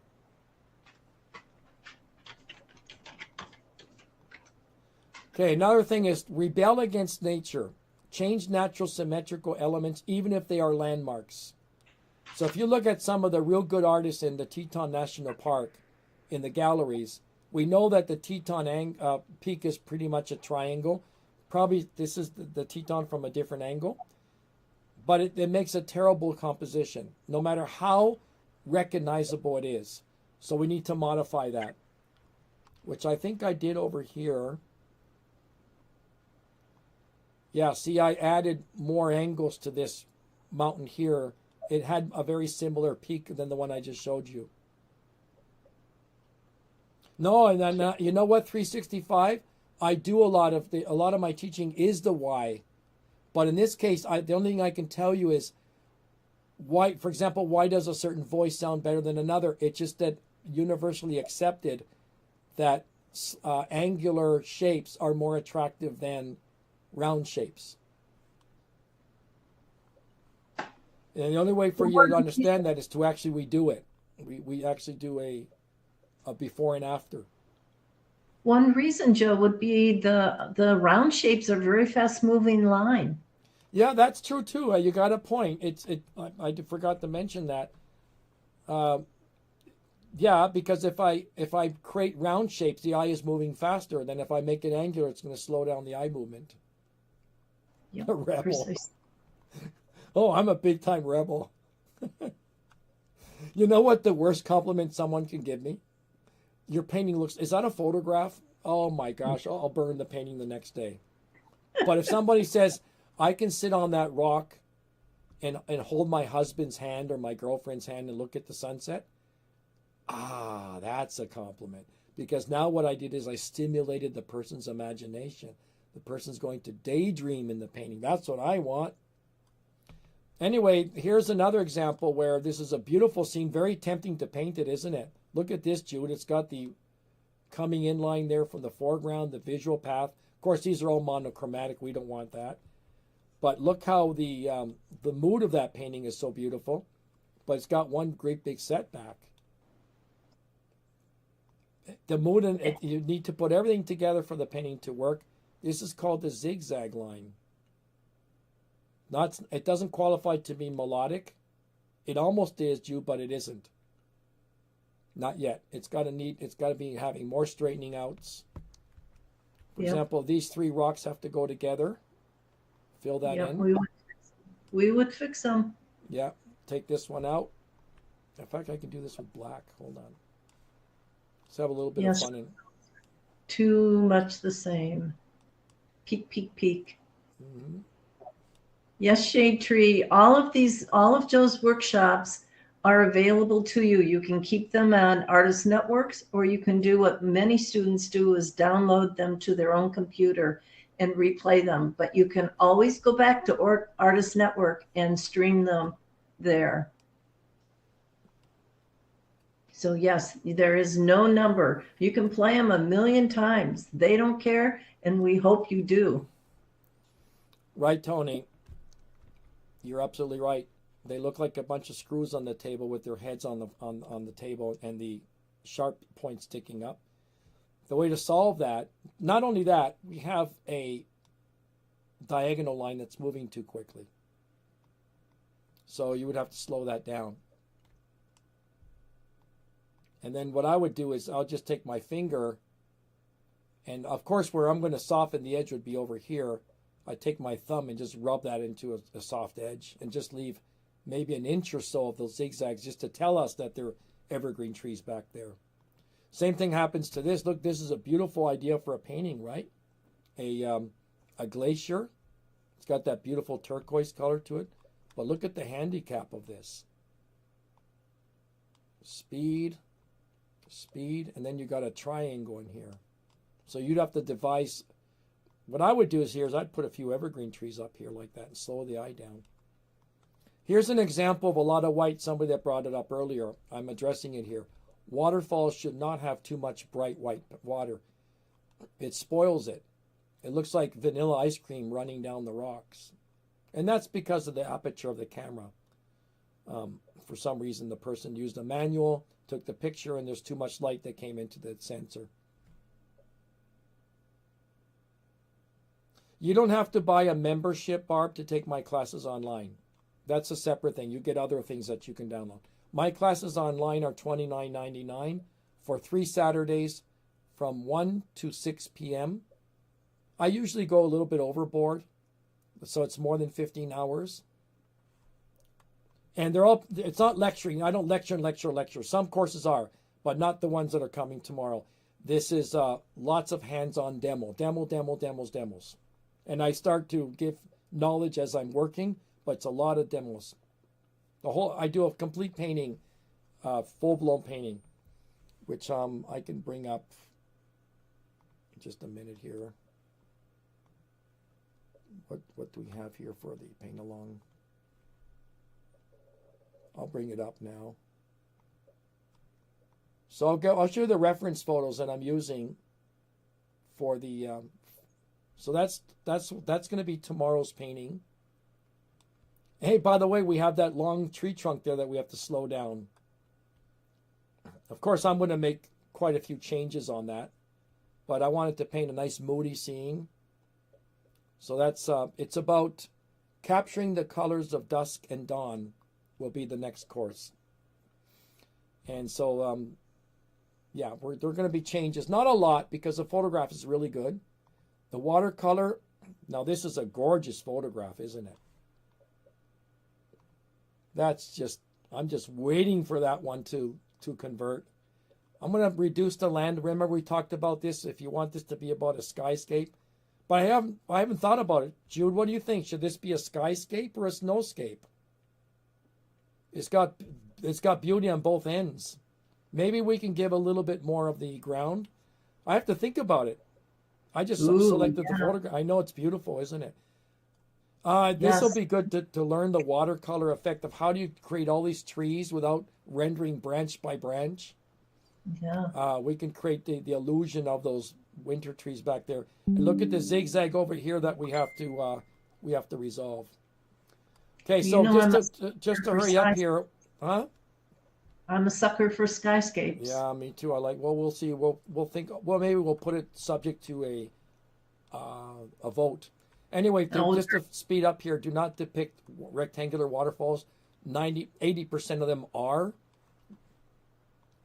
[SPEAKER 1] Okay, another thing is rebel against nature. Change natural symmetrical elements even if they are landmarks. So if you look at some of the real good artists in the Teton National Park, in the galleries, we know that the Teton peak is pretty much a triangle. Probably this is the Teton from a different angle. But it makes a terrible composition, no matter how recognizable it is. So we need to modify that, which I think I did over here. Yeah, see, I added more angles to this mountain here. It had a very similar peak than the one I just showed you. No, and then you know what? 365. I do a lot of my teaching is the why, but in this case, the only thing I can tell you is why. For example, why does a certain voice sound better than another? It's just that universally accepted that angular shapes are more attractive than round shapes. And the only way for you to understand that is to actually we do it. We actually do a before and after.
[SPEAKER 2] One reason, Joe, would be the round shapes are very fast moving line.
[SPEAKER 1] Yeah, that's true too. You got a point. I forgot to mention that. Uh, yeah, because if I create round shapes, the eye is moving faster. Than if I make it angular, it's going to slow down the eye movement.
[SPEAKER 2] Yep,
[SPEAKER 1] A rebel.
[SPEAKER 2] precisely.
[SPEAKER 1] Oh, I'm a big time rebel. You know what the worst compliment someone can give me? Your painting looks, is that a photograph? Oh my gosh, I'll burn the painting the next day. But if somebody says, I can sit on that rock and hold my husband's hand or my girlfriend's hand and look at the sunset, that's a compliment. Because now what I did is I stimulated the person's imagination. The person's going to daydream in the painting. That's what I want. Anyway, here's another example where this is a beautiful scene, very tempting to paint it, isn't it? Look at this, Jude. It's got the coming in line there from the foreground, the visual path. Of course, these are all monochromatic. We don't want that. But look how the mood of that painting is so beautiful. But it's got one great big setback. The mood, you need to put everything together for the painting to work. This is called the zigzag line. It doesn't qualify to be melodic. It almost is, Jude, but it isn't. Not yet. It's got to be having more straightening outs. For example, these three rocks have to go together. Fill that in.
[SPEAKER 2] We would fix them.
[SPEAKER 1] Yeah. Take this one out. In fact, I can do this with black. Hold on. Let's have a little bit of fun.
[SPEAKER 2] Too much the same. Peak, peak, peak.
[SPEAKER 1] Mm-hmm.
[SPEAKER 2] Yes, Shade Tree. All of Joe's workshops are available to you. You can keep them on Artist Networks, or you can do what many students do is download them to their own computer and replay them. But you can always go back to Artist Network and stream them there. So yes, there is no number. You can play them 1,000,000 times. They don't care, and we hope you do.
[SPEAKER 1] Right, Tony. You're absolutely right. They look like a bunch of screws on the table with their heads on the table and the sharp points sticking up. The way to solve that, not only that, we have a diagonal line that's moving too quickly. So you would have to slow that down. And then what I would do is I'll just take my finger, and of course where I'm going to soften the edge would be over here. I take my thumb and just rub that into a soft edge and just leave maybe an inch or so of those zigzags just to tell us that they're evergreen trees back there. Same thing happens to this. Look, this is a beautiful idea for a painting, right? A glacier. It's got that beautiful turquoise color to it. But look at the handicap of this. Speed, and then you got a triangle in here. So you'd have to devise. What I would do is I'd put a few evergreen trees up here like that and slow the eye down. Here's an example of a lot of white, somebody that brought it up earlier. I'm addressing it here. Waterfalls should not have too much bright white water. It spoils it. It looks like vanilla ice cream running down the rocks. And that's because of the aperture of the camera. For some reason, the person used a manual, took the picture, and there's too much light that came into the sensor. You don't have to buy a membership, Barb, to take my classes online. That's a separate thing. You get other things that you can download. My classes online are $29.99 for 3 Saturdays from 1 to 6 p.m. I usually go a little bit overboard, so it's more than 15 hours. And it's not lecturing. I don't lecture. Some courses are, but not the ones that are coming tomorrow. This is lots of hands-on demos. And I start to give knowledge as I'm working, but it's a lot of demos. I do a complete painting, full-blown painting. which I can bring up in just a minute here. What do we have here for the paint along? I'll bring it up now. So I'll show you the reference photos that I'm using for the. So that's going to be tomorrow's painting. Hey, by the way, we have that long tree trunk there that we have to slow down. Of course, I'm going to make quite a few changes on that, but I wanted to paint a nice moody scene. So that's it's about capturing the colors of dusk and dawn will be the next course. And so, yeah, there are going to be changes. Not a lot because the photograph is really good. The watercolor, now this is a gorgeous photograph, isn't it? That's just, I'm just waiting for that one to convert. I'm going to reduce the land. Remember we talked about this, if you want this to be about a skyscape. But I haven't thought about it. Jude, what do you think? Should this be a skyscape or a snowscape? It's got beauty on both ends. Maybe we can give a little bit more of the ground. I have to think about it. I just selected the photograph. I know it's beautiful, isn't it? This will be good to learn the watercolor effect of how do you create all these trees without rendering branch by branch.
[SPEAKER 2] Yeah.
[SPEAKER 1] We can create the illusion of those winter trees back there. And look at the zigzag over here that we have to resolve. Okay, so just to hurry up here, huh?
[SPEAKER 2] I'm a sucker for skyscapes.
[SPEAKER 1] Yeah, me too. Well, we'll see. We'll think. Well, maybe we'll put it subject to a vote. Anyway, just to speed up here, do not depict rectangular waterfalls. 80% of them are.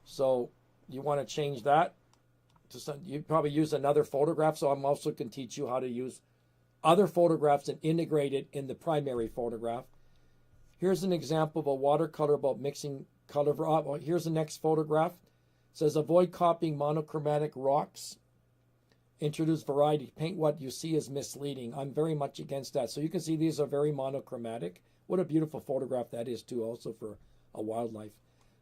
[SPEAKER 1] So you want to change that. You probably use another photograph. So I'm also going to teach you how to use other photographs and integrate it in the primary photograph. Here's an example of a watercolor about mixing color. Here's the next photograph. It says avoid copying monochromatic rocks. Introduce variety. Paint what you see as misleading. I'm very much against that. So you can see these are very monochromatic. What a beautiful photograph that is too, also for a wildlife.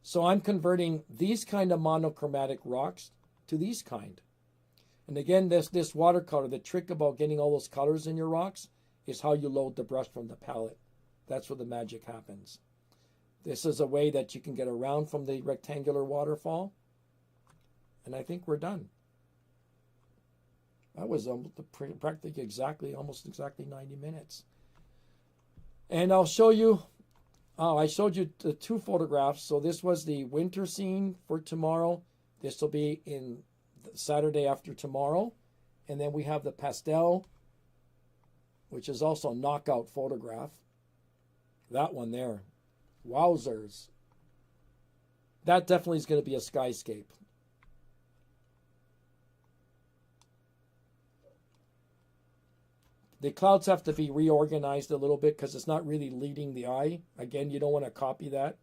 [SPEAKER 1] So I'm converting these kind of monochromatic rocks to these kind. And again, this watercolor, the trick about getting all those colors in your rocks is how you load the brush from the palette. That's where the magic happens. This is a way that you can get around from the rectangular waterfall. And I think we're done. That was practically almost exactly 90 minutes. And I'll show you, I showed you the two photographs. So this was the winter scene for tomorrow. This will be in Saturday after tomorrow. And then we have the pastel, which is also a knockout photograph. That one there. Wowzers. That definitely is going to be a skyscape. The clouds have to be reorganized a little bit because it's not really leading the eye. Again, you don't want to copy that.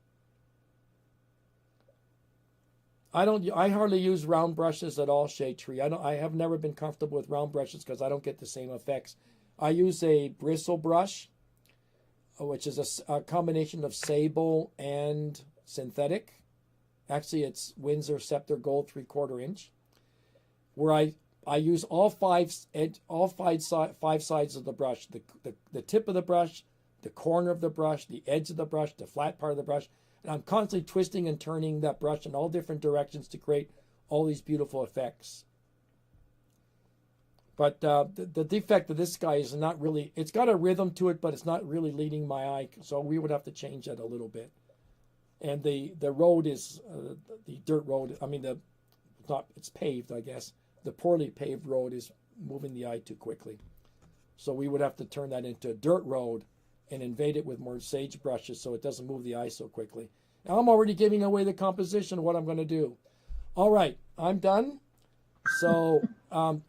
[SPEAKER 1] I hardly use round brushes at all, Shade Tree. I have never been comfortable with round brushes because I don't get the same effects. I use a bristle brush, which is a combination of sable and synthetic. Actually, it's Winsor Scepter Gold 3/4 inch, where I use all five sides of the brush, the tip of the brush, the corner of the brush, the edge of the brush, the flat part of the brush. And I'm constantly twisting and turning that brush in all different directions to create all these beautiful effects. But the defect of this guy is not really, it's got a rhythm to it, but it's not really leading my eye. So we would have to change that a little bit. And the road is, the dirt road, it's paved, I guess. The poorly paved road is moving the eye too quickly. So we would have to turn that into a dirt road and invade it with more sage brushes so it doesn't move the eye so quickly. Now I'm already giving away the composition of what I'm going to do. All right, I'm done. So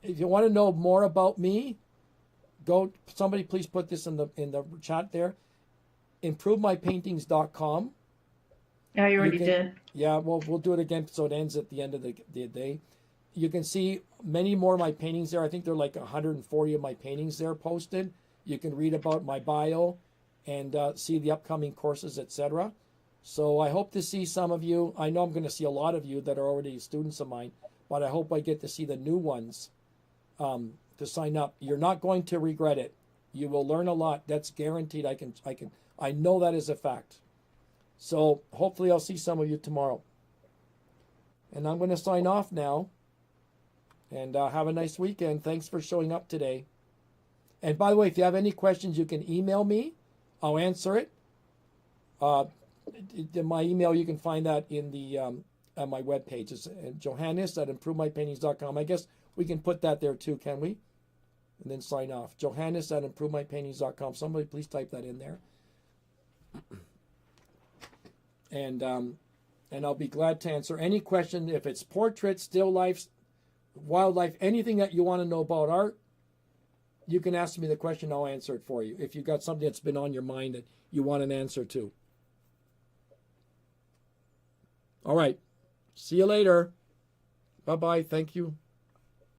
[SPEAKER 1] if you want to know more about me, somebody please put this in the chat there. ImproveMyPaintings.com.
[SPEAKER 2] Yeah, you already did.
[SPEAKER 1] Yeah, well, we'll do it again so it ends at the end of the day. You can see many more of my paintings there. I think there are like 140 of my paintings there posted. You can read about my bio and see the upcoming courses, etc. So I hope to see some of you. I know I'm going to see a lot of you that are already students of mine, but I hope I get to see the new ones to sign up. You're not going to regret it. You will learn a lot. That's guaranteed. I know that is a fact. So hopefully I'll see some of you tomorrow. And I'm going to sign off now. And have a nice weekend. Thanks for showing up today. And by the way, if you have any questions, you can email me. I'll answer it. My email, you can find that in the on my webpage. It's Johannes@improvemypaintings.com. I guess we can put that there too, can we? And then sign off. Johannes@improvemypaintings.com. Somebody please type that in there. And I'll be glad to answer any question. If it's portraits, still lifes, wildlife, anything that you want to know about art, you can ask me the question. I'll answer it for you. If you've got something that's been on your mind that you want an answer to. All right. See you later. Bye-bye. Thank you.